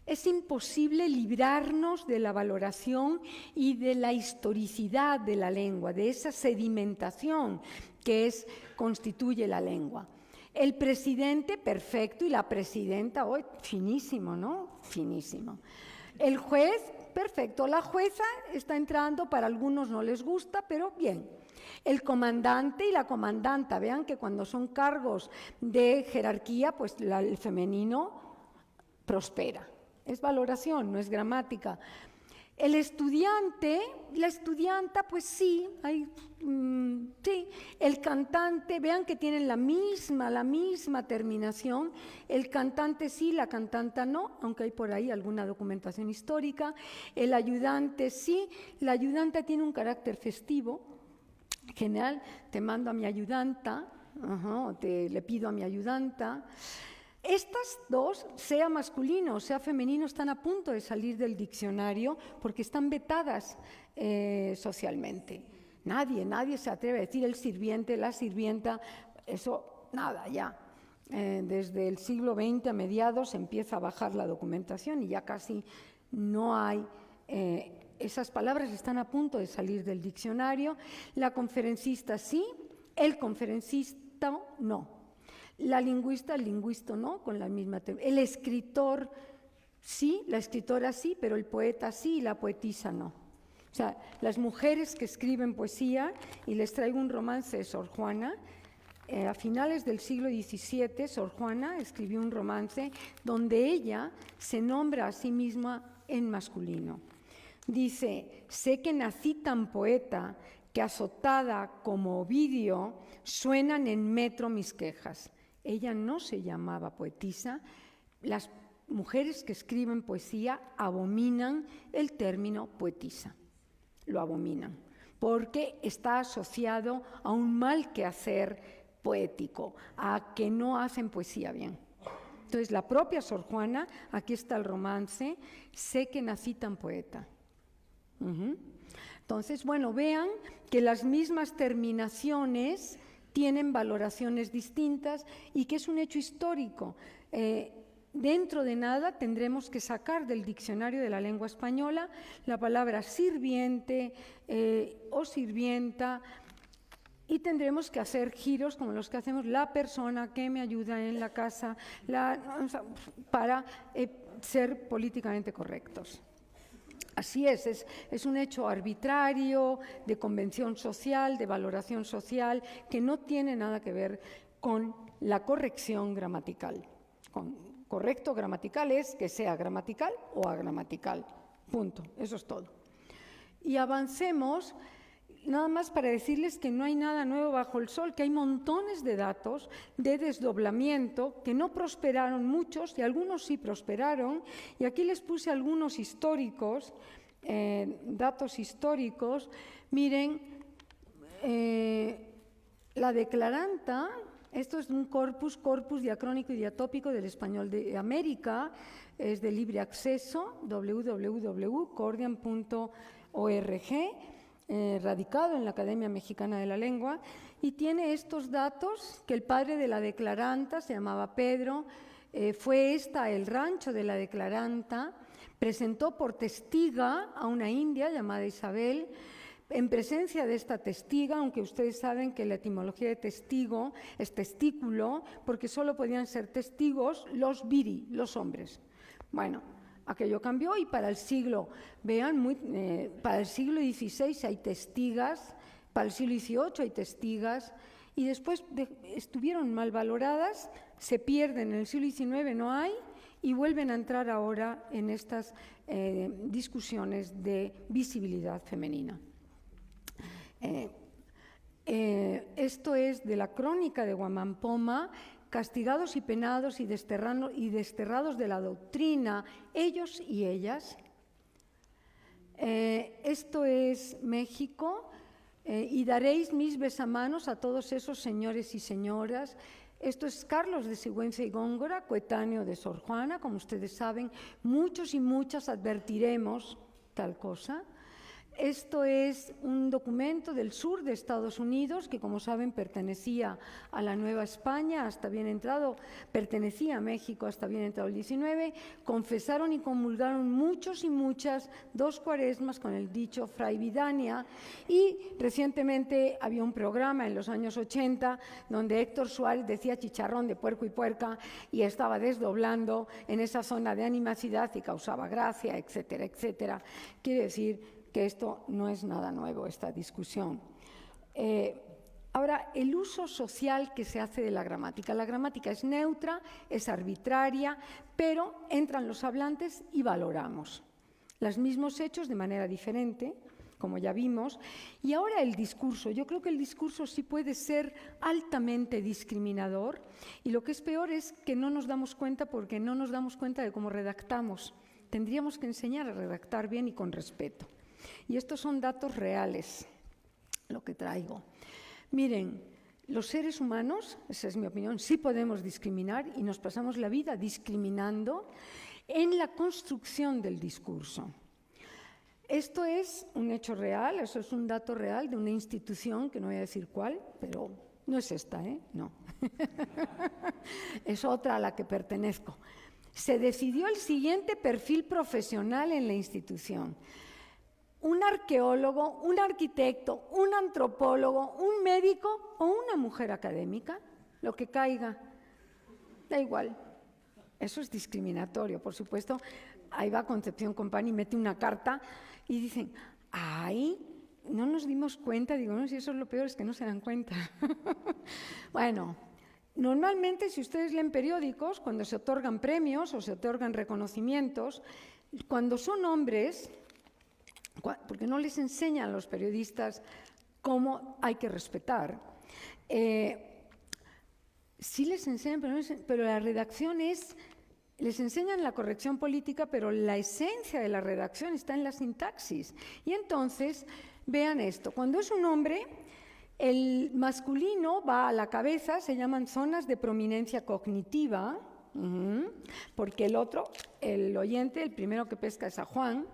Es imposible librarnos de la valoración y de la historicidad de la lengua, de esa sedimentación que constituye la lengua. El presidente, perfecto, y la presidenta, hoy, finísimo, ¿no? Finísimo. El juez, perfecto. La jueza está entrando, para algunos no les gusta, pero bien. El comandante y la comandanta, vean que cuando son cargos de jerarquía, pues el femenino prospera. Es valoración, no es gramática. El estudiante, la estudianta, pues sí, sí. El cantante, vean que tienen la misma terminación. El cantante sí, la cantanta no, aunque hay por ahí alguna documentación histórica. El ayudante sí, la ayudanta tiene un carácter festivo. En general, te mando a mi ayudanta, o le pido a mi ayudanta. Estas dos, sea masculino o sea femenino, están a punto de salir del diccionario porque están vetadas socialmente. Nadie se atreve a decir el sirviente, la sirvienta, eso, nada, ya. Desde el siglo XX a mediados empieza a bajar la documentación y ya casi no hay... esas palabras están a punto de salir del diccionario. La conferencista sí, el conferencista no. La lingüista, el lingüista no, con la misma... El escritor sí, la escritora sí, pero el poeta sí y la poetisa no. O sea, las mujeres que escriben poesía, y les traigo un romance de Sor Juana, a finales del siglo XVII, Sor Juana escribió un romance donde ella se nombra a sí misma en masculino. Dice, sé que nací tan poeta que azotada como Ovidio suenan en metro mis quejas. Ella no se llamaba poetisa. Las mujeres que escriben poesía abominan el término poetisa. Lo abominan, porque está asociado a un mal quehacer poético, a que no hacen poesía bien. Entonces, la propia Sor Juana, aquí está el romance, sé que nací tan poeta. Entonces, bueno, vean que las mismas terminaciones tienen valoraciones distintas y que es un hecho histórico. Dentro de nada tendremos que sacar del diccionario de la lengua española la palabra sirviente o sirvienta, y tendremos que hacer giros como los que hacemos, la persona que me ayuda en la casa, para ser políticamente correctos. Así es un hecho arbitrario, de convención social, de valoración social, que no tiene nada que ver con la corrección gramatical. Correcto gramatical es que sea gramatical o agramatical. Punto. Eso es todo. Y avancemos, nada más para decirles que no hay nada nuevo bajo el sol, que hay montones de datos de desdoblamiento que no prosperaron muchos y algunos sí prosperaron. Y aquí les puse algunos históricos, datos históricos. Miren, la declaranta, esto es un corpus diacrónico y diatópico del español de América, es de libre acceso, www.cordian.org, radicado en la Academia Mexicana de la Lengua, y tiene estos datos, que el padre de la declaranta se llamaba Pedro, fue el rancho de la declaranta, presentó por testiga a una india llamada Isabel. En presencia de esta testiga, aunque ustedes saben que la etimología de testigo es testículo, porque solo podían ser testigos los viri, los hombres. Bueno, aquello cambió y para el siglo, para el siglo XVI hay testigas, para el siglo XVIII hay testigas, y después estuvieron mal valoradas, se pierden, en el siglo XIX no hay, y vuelven a entrar ahora en estas discusiones de visibilidad femenina. Esto es de la crónica de Guamampoma, castigados y penados y desterrados de la doctrina, ellos y ellas. Esto es México, y daréis mis besamanos a todos esos señores y señoras. Esto es Carlos de Sigüenza y Góngora, coetáneo de Sor Juana. Como ustedes saben, muchos y muchas advertiremos tal cosa. Esto es un documento del sur de Estados Unidos que, como saben, pertenecía a la Nueva España hasta bien entrado, pertenecía a México hasta bien entrado el 19. Confesaron y comulgaron muchos y muchas 2 cuaresmas con el dicho Fray Vidania, y recientemente había un programa en los años 80 donde Héctor Suárez decía chicharrón de puerco y puerca y estaba desdoblando en esa zona de animacidad y causaba gracia, etcétera, etcétera. Quiere decir que esto no es nada nuevo, esta discusión. Ahora, el uso social que se hace de la gramática. La gramática es neutra, es arbitraria, pero entran los hablantes y valoramos los mismos hechos de manera diferente, como ya vimos. Y ahora el discurso. Yo creo que el discurso sí puede ser altamente discriminador, y lo que es peor es que no nos damos cuenta, porque no nos damos cuenta de cómo redactamos. Tendríamos que enseñar a redactar bien y con respeto. Y estos son datos reales, lo que traigo. Miren, los seres humanos, esa es mi opinión, sí podemos discriminar, y nos pasamos la vida discriminando en la construcción del discurso. Esto es un hecho real, eso es un dato real de una institución, que no voy a decir cuál, pero no es esta, no. Es otra a la que pertenezco. Se decidió el siguiente perfil profesional en la institución: un arqueólogo, un arquitecto, un antropólogo, un médico o una mujer académica, lo que caiga, da igual. Eso es discriminatorio, por supuesto. Ahí va Concepción Company, mete una carta y dicen, ¡ay! No nos dimos cuenta. Digo, no, si eso es lo peor, es que no se dan cuenta. Bueno, normalmente, si ustedes leen periódicos, cuando se otorgan premios o se otorgan reconocimientos, cuando son hombres, porque no les enseñan a los periodistas cómo hay que respetar. Sí les enseñan, pero la redacción les enseñan la corrección política, pero la esencia de la redacción está en la sintaxis. Y entonces, vean esto, cuando es un hombre, el masculino va a la cabeza, se llaman zonas de prominencia cognitiva, porque el otro, el oyente, el primero que pesca es a Juan.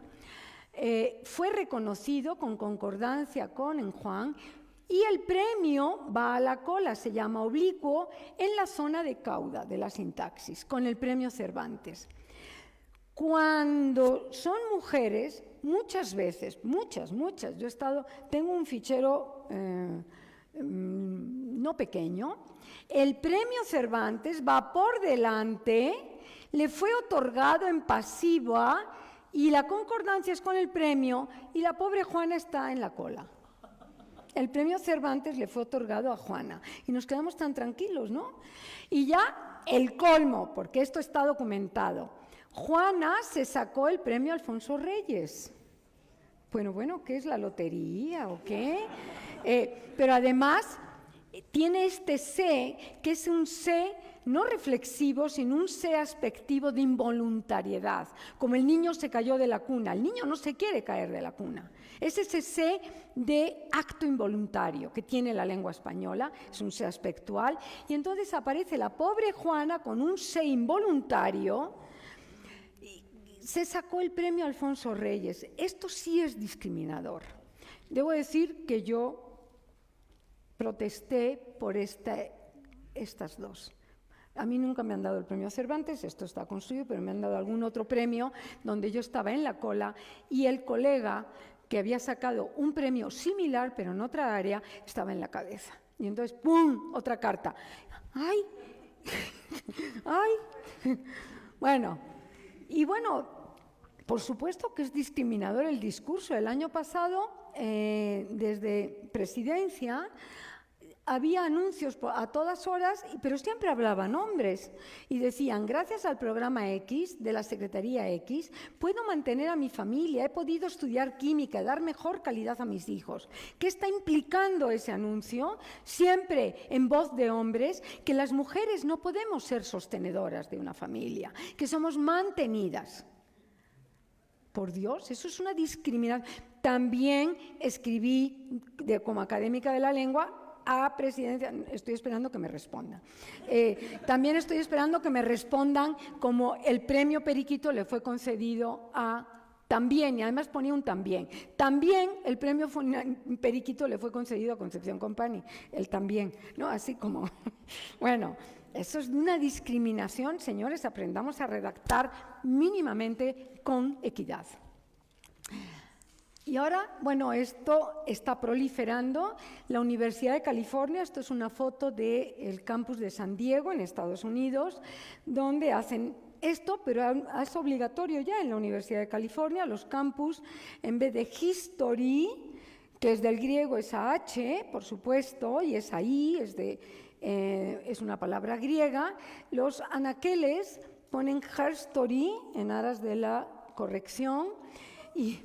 Fue reconocido con concordancia con en Juan, y el premio va a la cola, se llama oblicuo, en la zona de cauda de la sintaxis, con el premio Cervantes. Cuando son mujeres, muchas veces, muchas, yo tengo un fichero no pequeño, el premio Cervantes va por delante, le fue otorgado en pasiva, y la concordancia es con el premio, y la pobre Juana está en la cola. El premio Cervantes le fue otorgado a Juana, y nos quedamos tan tranquilos, ¿no? Y ya el colmo, porque esto está documentado. Juana se sacó el premio Alfonso Reyes. Bueno, ¿qué es la lotería o qué? Pero además tiene este C, que es un C no reflexivo, sino un C aspectivo de involuntariedad, como el niño se cayó de la cuna. El niño no se quiere caer de la cuna. Es ese C de acto involuntario que tiene la lengua española, es un C aspectual, y entonces aparece la pobre Juana con un C involuntario. Se sacó el premio Alfonso Reyes. Esto sí es discriminador. Debo decir que yo protesté por estas dos. A mí nunca me han dado el premio Cervantes, esto está construido, pero me han dado algún otro premio donde yo estaba en la cola, y el colega que había sacado un premio similar, pero en otra área, estaba en la cabeza. Y entonces, ¡pum!, otra carta. ¡Ay! ¡Ay! Bueno, por supuesto que es discriminador el discurso. El año pasado, desde Presidencia, había anuncios a todas horas, pero siempre hablaban hombres, y decían, gracias al programa X, de la Secretaría X, puedo mantener a mi familia, he podido estudiar química, dar mejor calidad a mis hijos. ¿Qué está implicando ese anuncio? Siempre en voz de hombres, que las mujeres no podemos ser sostenedoras de una familia, que somos mantenidas. Por Dios, eso es una discriminación. También escribí como académica de la lengua a presidencia, estoy esperando que me respondan. También estoy esperando que me respondan como el premio Periquito le fue concedido a también, y además ponía un también. También el premio Periquito le fue concedido a Concepción Company, el también, ¿no? Así como, bueno, eso es una discriminación, señores, aprendamos a redactar mínimamente con equidad. Y ahora, bueno, esto está proliferando. La Universidad de California, esto es una foto del campus de San Diego, en Estados Unidos, donde hacen esto, pero es obligatorio ya en la Universidad de California. Los campus, en vez de history, que es del griego, esa H, por supuesto, y esa I, es una palabra griega, los anaqueles ponen herstory en aras de la corrección y...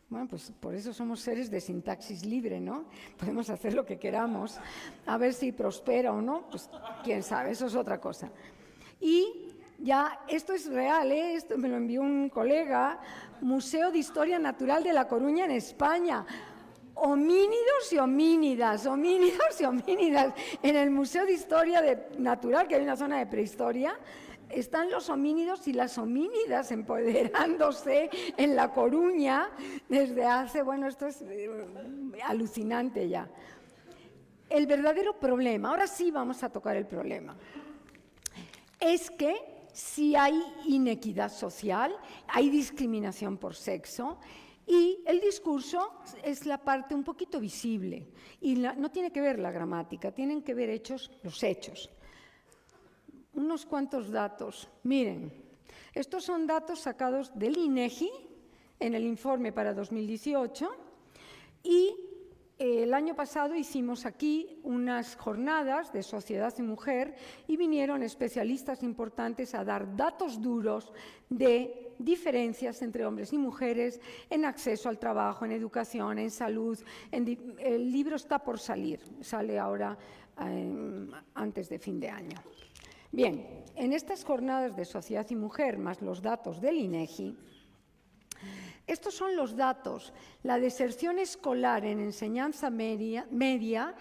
Bueno, pues por eso somos seres de sintaxis libre, ¿no? Podemos hacer lo que queramos, a ver si prospera o no, pues quién sabe, eso es otra cosa. Y ya, esto es real, esto me lo envió un colega, Museo de Historia Natural de La Coruña en España. Homínidos y homínidas, homínidos y homínidas. En el Museo de Historia Natural, que hay una zona de prehistoria, están los homínidos y las homínidas empoderándose en La Coruña desde hace, bueno, esto es alucinante ya. El verdadero problema, ahora sí vamos a tocar el problema, es que si hay inequidad social, hay discriminación por sexo, y el discurso es la parte un poquito visible, y no tiene que ver la gramática, tienen que ver los hechos. Unos cuantos datos. Miren, estos son datos sacados del INEGI en el informe para 2018 y el año pasado hicimos aquí unas jornadas de sociedad y mujer y vinieron especialistas importantes a dar datos duros de diferencias entre hombres y mujeres en acceso al trabajo, en educación, en salud. El libro está por salir, sale ahora antes de fin de año. Bien, en estas jornadas de sociedad y mujer, más los datos del INEGI, estos son los datos. La deserción escolar en enseñanza media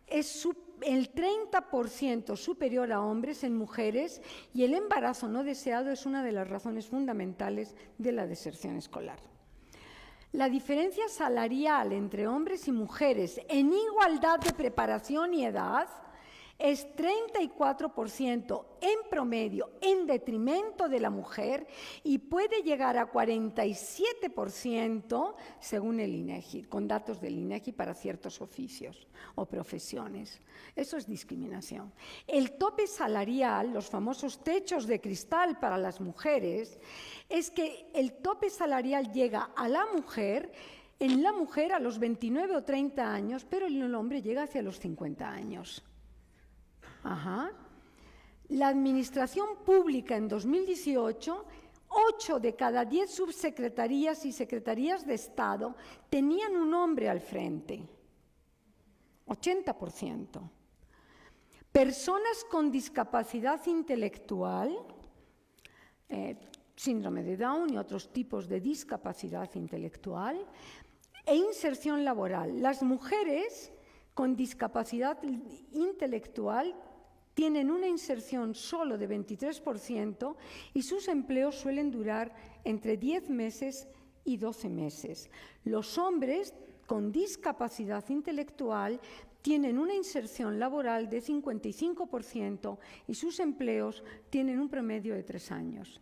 es el 30% superior a hombres en mujeres y el embarazo no deseado es una de las razones fundamentales de la deserción escolar. La diferencia salarial entre hombres y mujeres en igualdad de preparación y edad es 34% en promedio en detrimento de la mujer y puede llegar a 47% según el INEGI, con datos del INEGI para ciertos oficios o profesiones. Eso es discriminación. El tope salarial, los famosos techos de cristal para las mujeres, es que el tope salarial llega a la mujer, en la mujer a los 29 o 30 años, pero en el hombre llega hacia los 50 años. Ajá. La administración pública en 2018, 8 de cada 10 subsecretarías y secretarías de Estado tenían un hombre al frente. 80%. Personas con discapacidad intelectual, síndrome de Down y otros tipos de discapacidad intelectual, e inserción laboral. Las mujeres con discapacidad intelectual tienen una inserción solo de 23% y sus empleos suelen durar entre 10 meses y 12 meses. Los hombres con discapacidad intelectual tienen una inserción laboral de 55% y sus empleos tienen un promedio de 3 años.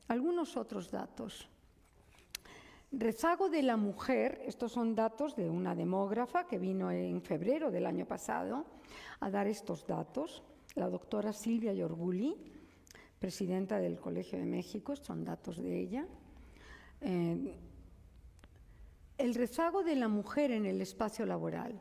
Algunos otros datos. Rezago de la mujer, estos son datos de una demógrafa que vino en febrero del año pasado a dar estos datos, la doctora Silvia Yorguli, presidenta del Colegio de México, son datos de ella. El rezago de la mujer en el espacio laboral.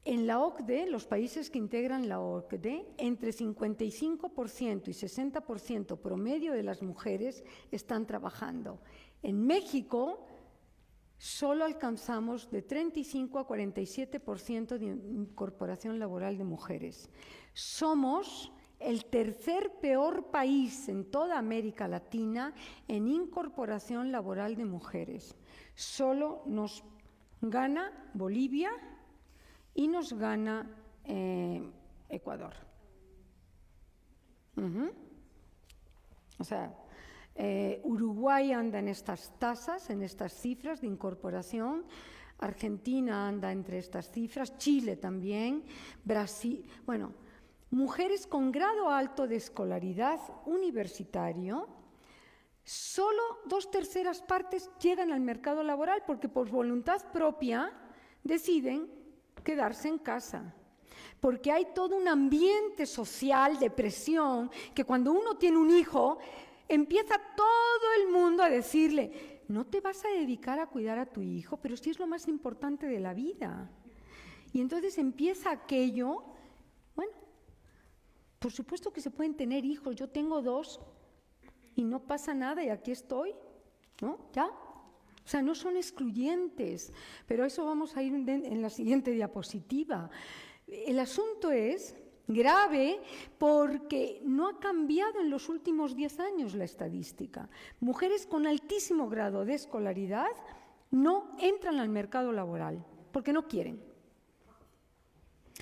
En la OCDE, los países que integran la OCDE, entre 55% y 60% promedio de las mujeres están trabajando. En México, solo alcanzamos de 35 a 47% de incorporación laboral de mujeres. Somos el tercer peor país en toda América Latina en incorporación laboral de mujeres. Solo nos gana Bolivia y nos gana Ecuador. O sea, Uruguay anda en estas tasas, en estas cifras de incorporación, Argentina anda entre estas cifras, Chile también, Brasil, bueno, mujeres con grado alto de escolaridad universitario, solo 2/3 partes llegan al mercado laboral porque por voluntad propia deciden quedarse en casa. Porque hay todo un ambiente social de presión que cuando uno tiene un hijo, empieza todo el mundo a decirle, no te vas a dedicar a cuidar a tu hijo, pero sí es lo más importante de la vida. Y entonces empieza aquello, bueno, por supuesto que se pueden tener hijos, yo tengo 2 y no pasa nada y aquí estoy, ¿no? ¿Ya? O sea, no son excluyentes, pero a eso vamos a ir en la siguiente diapositiva. El asunto es grave porque no ha cambiado en los últimos 10 años la estadística. Mujeres con altísimo grado de escolaridad no entran al mercado laboral porque no quieren.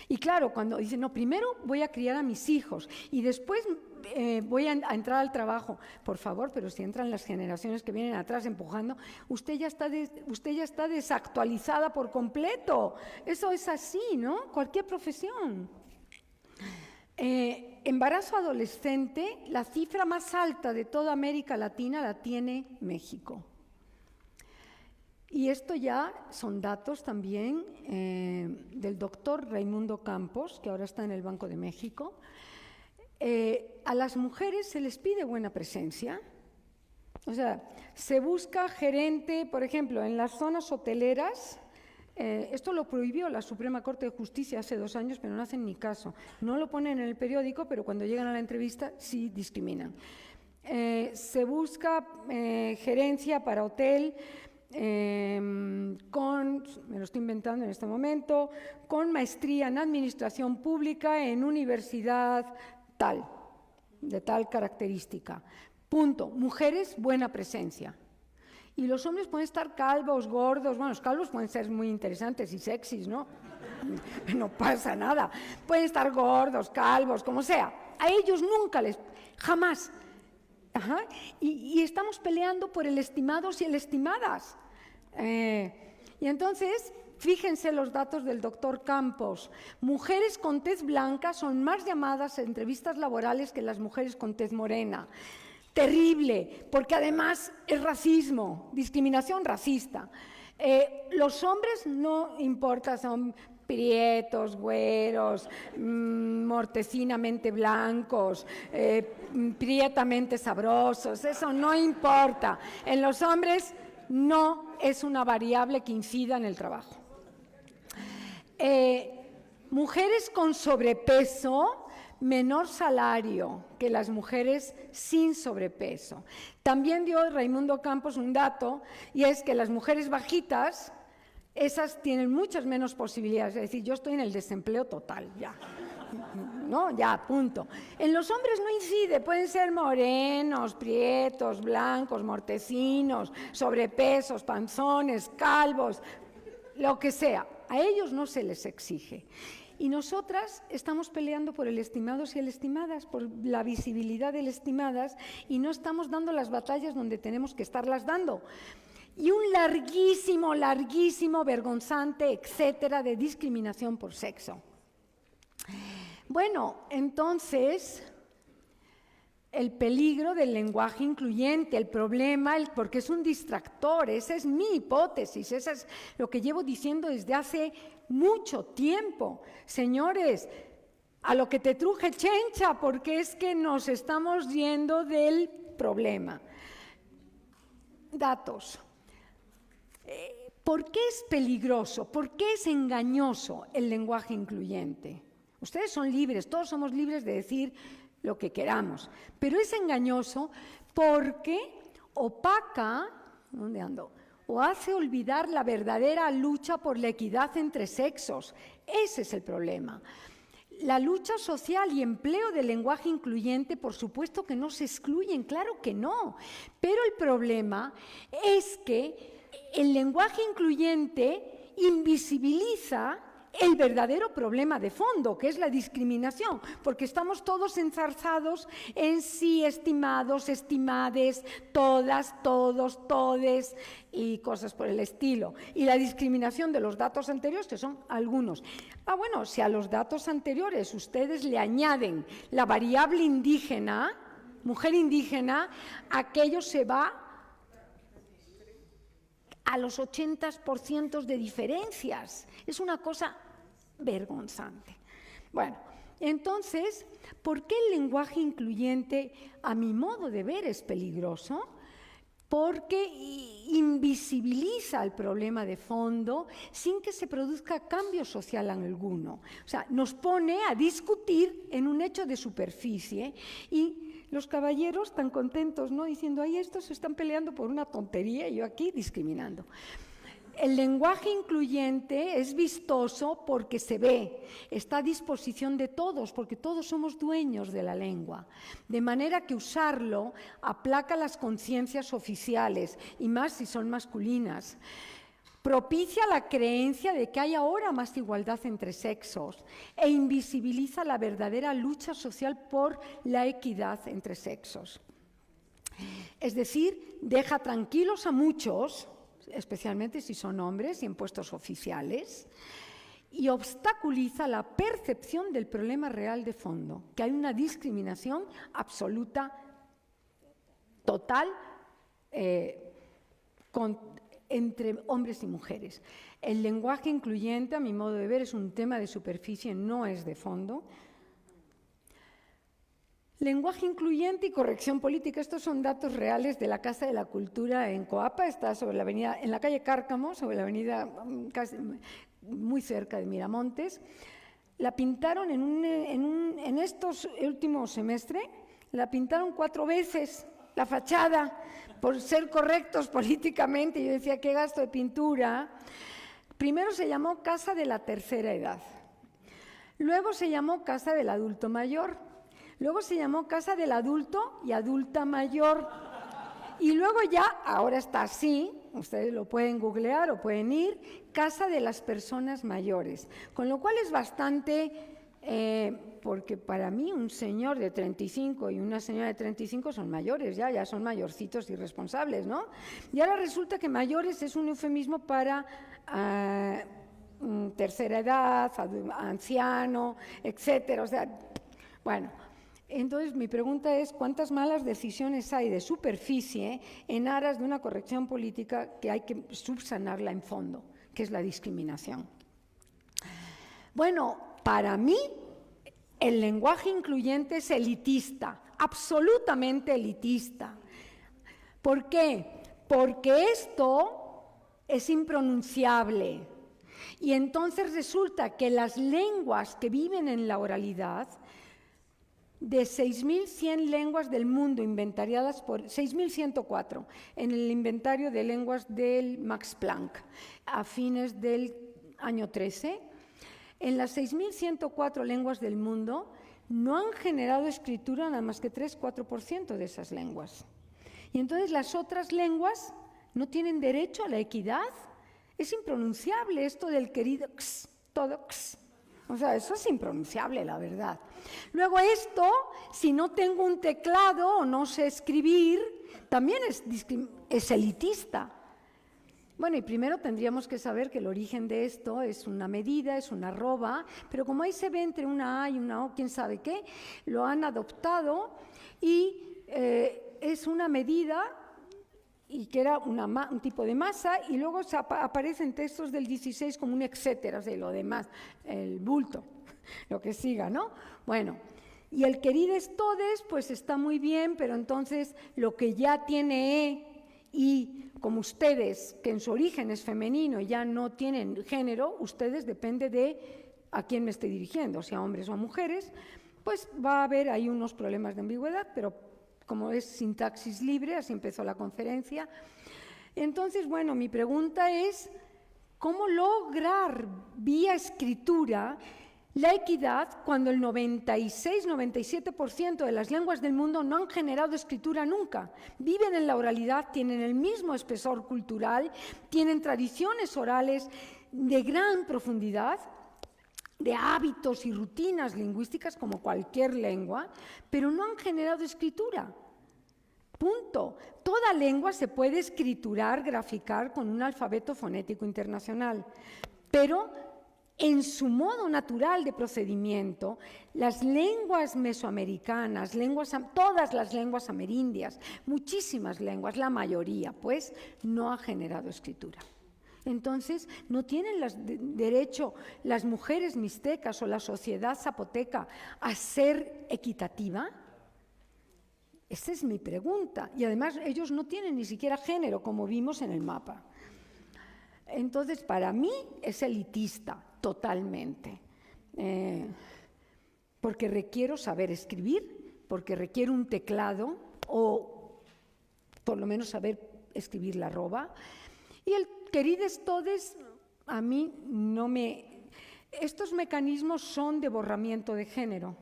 Y claro, cuando dicen, no, primero voy a criar a mis hijos y después voy a entrar al trabajo. Por favor, pero si entran las generaciones que vienen atrás empujando, usted ya está desactualizada por completo. Eso es así, ¿no? Cualquier profesión. Embarazo adolescente, la cifra más alta de toda América Latina la tiene México. Y esto ya son datos también del doctor Raimundo Campos, que ahora está en el Banco de México. A las mujeres se les pide buena presencia. O sea, se busca gerente, por ejemplo, en las zonas hoteleras. Esto lo prohibió la Suprema Corte de Justicia hace 2 años, pero no hacen ni caso. No lo ponen en el periódico, pero cuando llegan a la entrevista sí discriminan. Se busca gerencia para hotel me lo estoy inventando en este momento, con maestría en administración pública en universidad tal, de tal característica. Punto. Mujeres, buena presencia. Y los hombres pueden estar calvos, gordos, bueno, los calvos pueden ser muy interesantes y sexys, ¿no? No pasa nada. Pueden estar gordos, calvos, como sea. A ellos nunca jamás. Ajá. Y estamos peleando por el estimados y el estimadas. Y entonces, fíjense los datos del doctor Campos. Mujeres con tez blanca son más llamadas a entrevistas laborales que las mujeres con tez morena. Terrible, porque además es racismo, discriminación racista. Los hombres no importa, son prietos, güeros, mortecinamente blancos, prietamente sabrosos, eso no importa. En los hombres no es una variable que incida en el trabajo. Mujeres con sobrepeso, menor salario que las mujeres sin sobrepeso. También dio Raimundo Campos un dato, y es que las mujeres bajitas, esas tienen muchas menos posibilidades. Es decir, yo estoy en el desempleo total, ya. ¿No? Ya, punto. En los hombres no incide, pueden ser morenos, prietos, blancos, mortecinos, sobrepesos, panzones, calvos, lo que sea. A ellos no se les exige. Y nosotras estamos peleando por el estimados y el estimadas, por la visibilidad del estimadas, y no estamos dando las batallas donde tenemos que estarlas dando. Y un larguísimo, larguísimo, vergonzante, etcétera, de discriminación por sexo. Bueno, entonces, el peligro del lenguaje incluyente, el problema, porque es un distractor, esa es mi hipótesis, esa es lo que llevo diciendo desde hace mucho tiempo. Señores, a lo que te truje chencha, porque es que nos estamos yendo del problema. Datos. ¿Por qué es peligroso? ¿Por qué es engañoso el lenguaje incluyente? Ustedes son libres, todos somos libres de decir lo que queramos, pero es engañoso porque opaca, ¿dónde ando? O hace olvidar la verdadera lucha por la equidad entre sexos. Ese es el problema. La lucha social y empleo del lenguaje incluyente, por supuesto que no se excluyen, claro que no, pero el problema es que el lenguaje incluyente invisibiliza el verdadero problema de fondo, que es la discriminación, porque estamos todos enzarzados en sí, estimados, estimades, todas, todos, todes y cosas por el estilo. Y la discriminación de los datos anteriores, que son algunos. Bueno, si a los datos anteriores ustedes le añaden la variable indígena, mujer indígena, aquello se va a los 80% de diferencias. Es una cosa vergonzante. Bueno, entonces, ¿por qué el lenguaje incluyente, a mi modo de ver, es peligroso? Porque invisibiliza el problema de fondo sin que se produzca cambio social alguno. O sea, nos pone a discutir en un hecho de superficie y los caballeros tan contentos, ¿no? Diciendo, ay, estos se están peleando por una tontería y yo aquí discriminando. El lenguaje incluyente es vistoso porque se ve, está a disposición de todos, porque todos somos dueños de la lengua. De manera que usarlo aplaca las conciencias oficiales, y más si son masculinas. Propicia la creencia de que hay ahora más igualdad entre sexos e invisibiliza la verdadera lucha social por la equidad entre sexos. Es decir, deja tranquilos a muchos, especialmente si son hombres y en puestos oficiales, y obstaculiza la percepción del problema real de fondo, que hay una discriminación absoluta, total, entre hombres y mujeres. El lenguaje incluyente, a mi modo de ver, es un tema de superficie, no es de fondo. Lenguaje incluyente y corrección política, estos son datos reales de la Casa de la Cultura en Coapa, está sobre la avenida, en la calle Cárcamo, sobre la avenida casi, muy cerca de Miramontes. La pintaron en estos últimos semestres, la pintaron 4 veces, la fachada, por ser correctos políticamente. Yo decía, qué gasto de pintura. Primero se llamó Casa de la Tercera Edad, luego se llamó Casa del Adulto Mayor, luego se llamó Casa del Adulto y Adulta Mayor, y luego ya, ahora está así, ustedes lo pueden googlear o pueden ir, Casa de las Personas Mayores, con lo cual es bastante, porque para mí un señor de 35 y una señora de 35 son mayores, ya son mayorcitos y responsables, ¿no? Y ahora resulta que mayores es un eufemismo para tercera edad, anciano, etcétera, o sea, bueno. Entonces, mi pregunta es, ¿cuántas malas decisiones hay de superficie en aras de una corrección política que hay que subsanarla en fondo, que es la discriminación? Bueno, para mí, el lenguaje incluyente es elitista, absolutamente elitista. ¿Por qué? Porque esto es impronunciable. Y entonces resulta que las lenguas que viven en la oralidad, de 6.100 lenguas del mundo inventariadas por 6.104 en el inventario de lenguas del Max Planck a fines del año 13, en las 6.104 lenguas del mundo no han generado escritura nada más que 3-4% de esas lenguas. Y entonces las otras lenguas no tienen derecho a la equidad. Es impronunciable esto del querido x, todo x. O sea, eso es impronunciable, la verdad. Luego esto, si no tengo un teclado o no sé escribir, también es elitista. Bueno, y primero tendríamos que saber que el origen de esto es una medida, es una arroba, pero como ahí se ve entre una A y una O, quién sabe qué, lo han adoptado y es una medida y que era un tipo de masa, y luego aparecen textos del 16 como un etcétera, o sea, lo demás, el bulto, lo que siga, ¿no? Bueno, y el querides todes, pues está muy bien, pero entonces lo que ya tiene E, y como ustedes, que en su origen es femenino, ya no tienen género, ustedes depende de a quién me estoy dirigiendo, si a hombres o a mujeres, pues va a haber ahí unos problemas de ambigüedad, pero como es sintaxis libre, así empezó la conferencia. Entonces, bueno, mi pregunta es, ¿cómo lograr vía escritura La equidad, cuando el 96-97% de las lenguas del mundo no han generado escritura nunca. Viven en la oralidad, tienen el mismo espesor cultural, tienen tradiciones orales de gran profundidad, de hábitos y rutinas lingüísticas como cualquier lengua, pero no han generado escritura. Punto. Toda lengua se puede escriturar, graficar con un alfabeto fonético internacional, pero en su modo natural de procedimiento, las lenguas mesoamericanas, todas las lenguas amerindias, muchísimas lenguas, la mayoría, pues, no ha generado escritura. Entonces, ¿no tienen derecho las mujeres mixtecas o la sociedad zapoteca a ser equitativa? Esa es mi pregunta. Y además, ellos no tienen ni siquiera género, como vimos en el mapa. Entonces, para mí es elitista, totalmente. Porque requiero saber escribir, porque requiero un teclado, o por lo menos saber escribir la arroba. Y el querides todes, a mí no me... Estos mecanismos son de borramiento de género,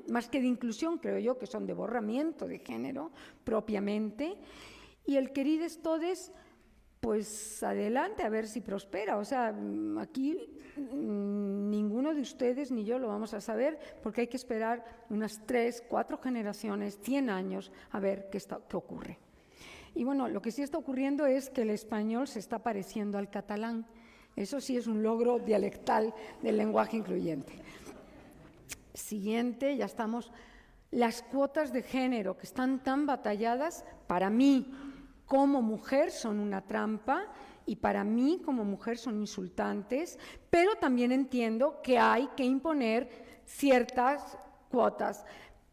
más que de inclusión, creo yo que son de borramiento de género propiamente. Y el querides todes, pues adelante, a ver si prospera. O sea, aquí ninguno de ustedes ni yo lo vamos a saber, porque hay que esperar unas 3, 4 generaciones, 100 años, a ver qué ocurre. Y bueno, lo que sí está ocurriendo es que el español se está pareciendo al catalán. Eso sí es un logro dialectal del lenguaje incluyente. Siguiente, ya estamos. Las cuotas de género que están tan batalladas, para mí como mujer son una trampa y para mí como mujer son insultantes, pero también entiendo que hay que imponer ciertas cuotas.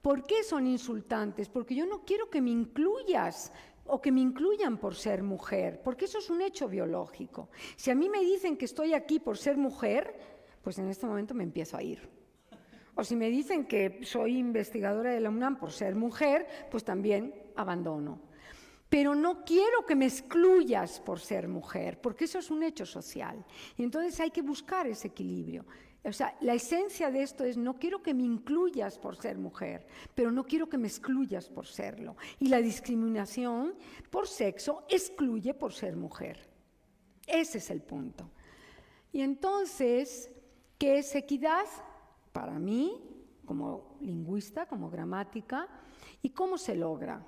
¿Por qué son insultantes? Porque yo no quiero que me incluyas o que me incluyan por ser mujer, porque eso es un hecho biológico. Si a mí me dicen que estoy aquí por ser mujer, pues en este momento me empiezo a ir. O si me dicen que soy investigadora de la UNAM por ser mujer, pues también abandono. Pero no quiero que me excluyas por ser mujer, porque eso es un hecho social. Y entonces hay que buscar ese equilibrio. O sea, la esencia de esto es: no quiero que me incluyas por ser mujer, pero no quiero que me excluyas por serlo. Y la discriminación por sexo excluye por ser mujer. Ese es el punto. Y entonces, ¿qué es equidad? Para mí, como lingüista, como gramática, ¿y cómo se logra?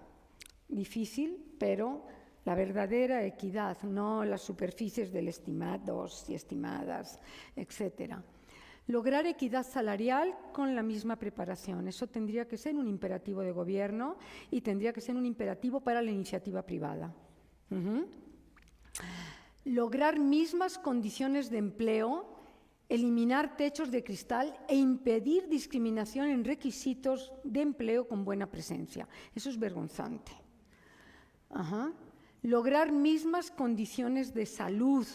Difícil, pero la verdadera equidad, no las superficies del estimados y estimadas, etcétera. Lograr equidad salarial con la misma preparación. Eso tendría que ser un imperativo de gobierno y tendría que ser un imperativo para la iniciativa privada. Lograr mismas condiciones de empleo, eliminar techos de cristal e impedir discriminación en requisitos de empleo con buena presencia. Eso es vergonzante. Lograr mismas condiciones de salud,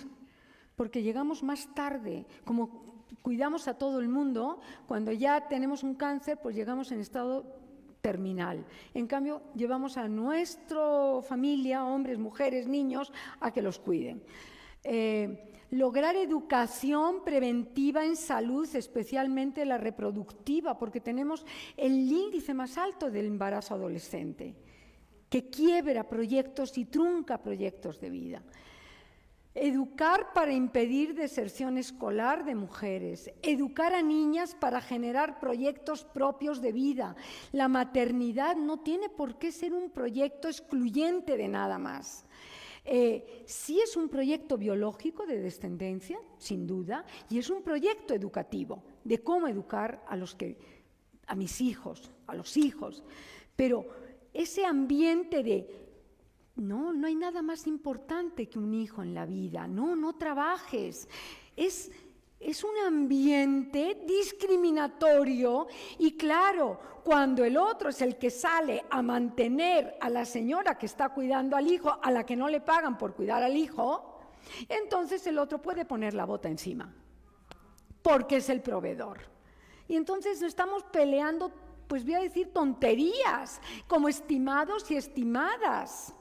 porque llegamos más tarde. Como cuidamos a todo el mundo, cuando ya tenemos un cáncer, pues llegamos en estado terminal. En cambio, llevamos a nuestra familia, hombres, mujeres, niños, a que los cuiden. Lograr educación preventiva en salud, especialmente la reproductiva, porque tenemos el índice más alto del embarazo adolescente, que quiebra proyectos y trunca proyectos de vida. Educar para impedir deserción escolar de mujeres. Educar a niñas para generar proyectos propios de vida. La maternidad no tiene por qué ser un proyecto excluyente de nada más. Sí es un proyecto biológico de descendencia, sin duda, y es un proyecto educativo de cómo educar a mis hijos, a los hijos. Pero ese ambiente de no hay nada más importante que un hijo en la vida, no trabajes. Es un ambiente discriminatorio y claro, cuando el otro es el que sale a mantener a la señora que está cuidando al hijo, a la que no le pagan por cuidar al hijo, entonces el otro puede poner la bota encima, porque es el proveedor. Y entonces estamos peleando, pues voy a decir tonterías, como estimados y estimadas.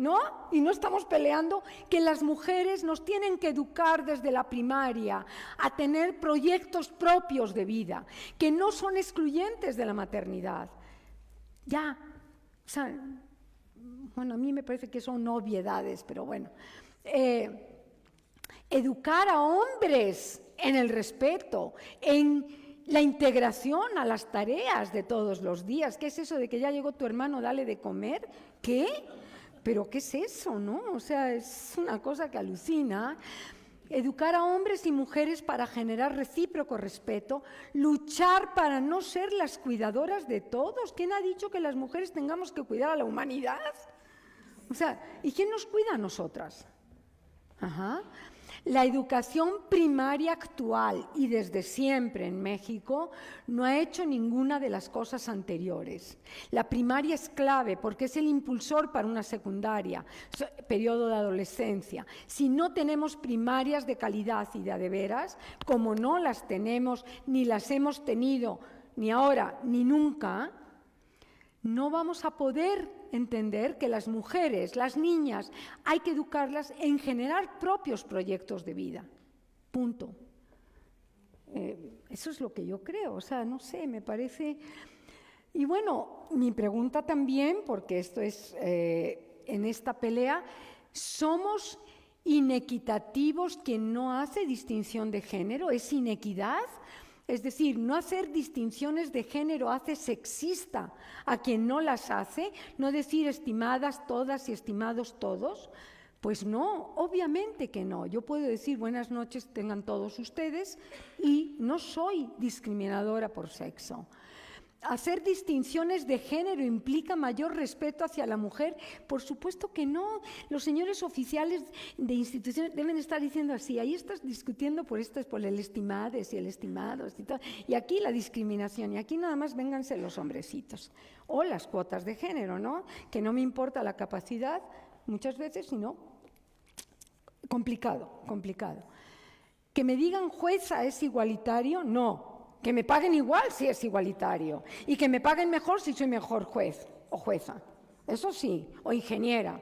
¿no? Y no estamos peleando que las mujeres nos tienen que educar desde la primaria a tener proyectos propios de vida, que no son excluyentes de la maternidad. Ya, o sea, bueno, a mí me parece que son obviedades, pero bueno. Educar a hombres en el respeto, en la integración a las tareas de todos los días. ¿Qué es eso de que ya llegó tu hermano, dale de comer? ¿Qué? ¿Pero qué es eso, no? O sea, es una cosa que alucina. Educar a hombres y mujeres para generar recíproco respeto, luchar para no ser las cuidadoras de todos. ¿Quién ha dicho que las mujeres tengamos que cuidar a la humanidad? O sea, ¿y quién nos cuida a nosotras? Ajá. La educación primaria actual y desde siempre en México no ha hecho ninguna de las cosas anteriores. La primaria es clave porque es el impulsor para una secundaria, periodo de adolescencia. Si no tenemos primarias de calidad y de veras, como no las tenemos ni las hemos tenido ni ahora ni nunca, no vamos a poder entender que las mujeres, las niñas, hay que educarlas en generar propios proyectos de vida. Punto. Eso es lo que yo creo. O sea, no sé, me parece... Y bueno, mi pregunta también, porque esto es en esta pelea, ¿somos inequitativos quien no hace distinción de género? ¿Es inequidad? Es decir, no hacer distinciones de género hace sexista a quien no las hace, no decir estimadas todas y estimados todos. Pues no, obviamente que no. Yo puedo decir buenas noches tengan todos ustedes y no soy discriminadora por sexo. ¿Hacer distinciones de género implica mayor respeto hacia la mujer? Por supuesto que no. Los señores oficiales de instituciones deben estar diciendo así, ahí estás discutiendo por el estimades y el estimados y todo. Y aquí la discriminación, y aquí nada más vénganse los hombrecitos. O las cuotas de género, ¿no? Que no me importa la capacidad, muchas veces, sino complicado. Que me digan jueza es igualitario, no. Que me paguen igual si es igualitario y que me paguen mejor si soy mejor juez o jueza. Eso sí, o ingeniera.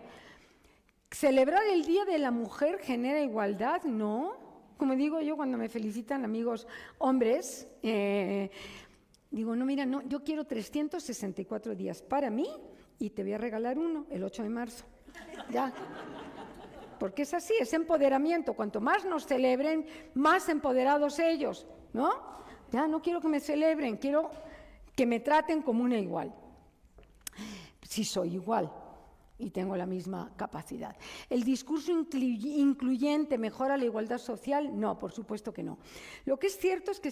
¿Celebrar el Día de la Mujer genera igualdad? No. Como digo yo cuando me felicitan amigos hombres, digo, no, mira, no, yo quiero 364 días para mí y te voy a regalar uno, el 8 de marzo. Ya. Porque es así, es empoderamiento. Cuanto más nos celebren, más empoderados ellos, ¿no? Ya no quiero que me celebren, quiero que me traten como una igual. Si soy igual y tengo la misma capacidad. ¿El discurso incluyente mejora la igualdad social? No, por supuesto que no. Lo que es cierto es que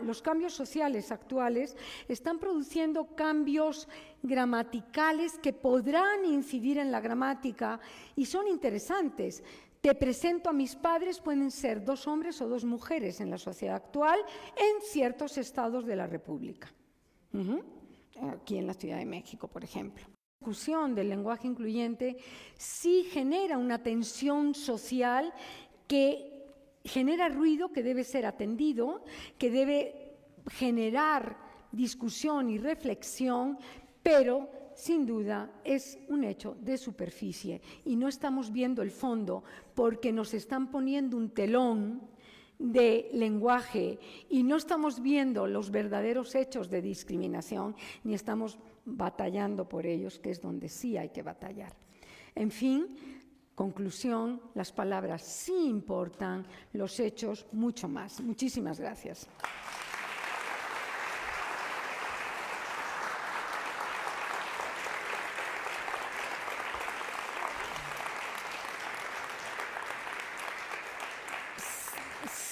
los cambios sociales actuales están produciendo cambios gramaticales que podrán incidir en la gramática y son interesantes. Te presento a mis padres, pueden ser 2 hombres o 2 mujeres en la sociedad actual en ciertos estados de la República. Aquí en la Ciudad de México, por ejemplo. La discusión del lenguaje incluyente sí genera una tensión social que genera ruido que debe ser atendido, que debe generar discusión y reflexión, pero sin duda es un hecho de superficie y no estamos viendo el fondo porque nos están poniendo un telón de lenguaje y no estamos viendo los verdaderos hechos de discriminación ni estamos batallando por ellos, que es donde sí hay que batallar. En fin, conclusión, las palabras sí importan, los hechos mucho más. Muchísimas gracias.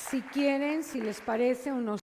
Si quieren, si les parece, unos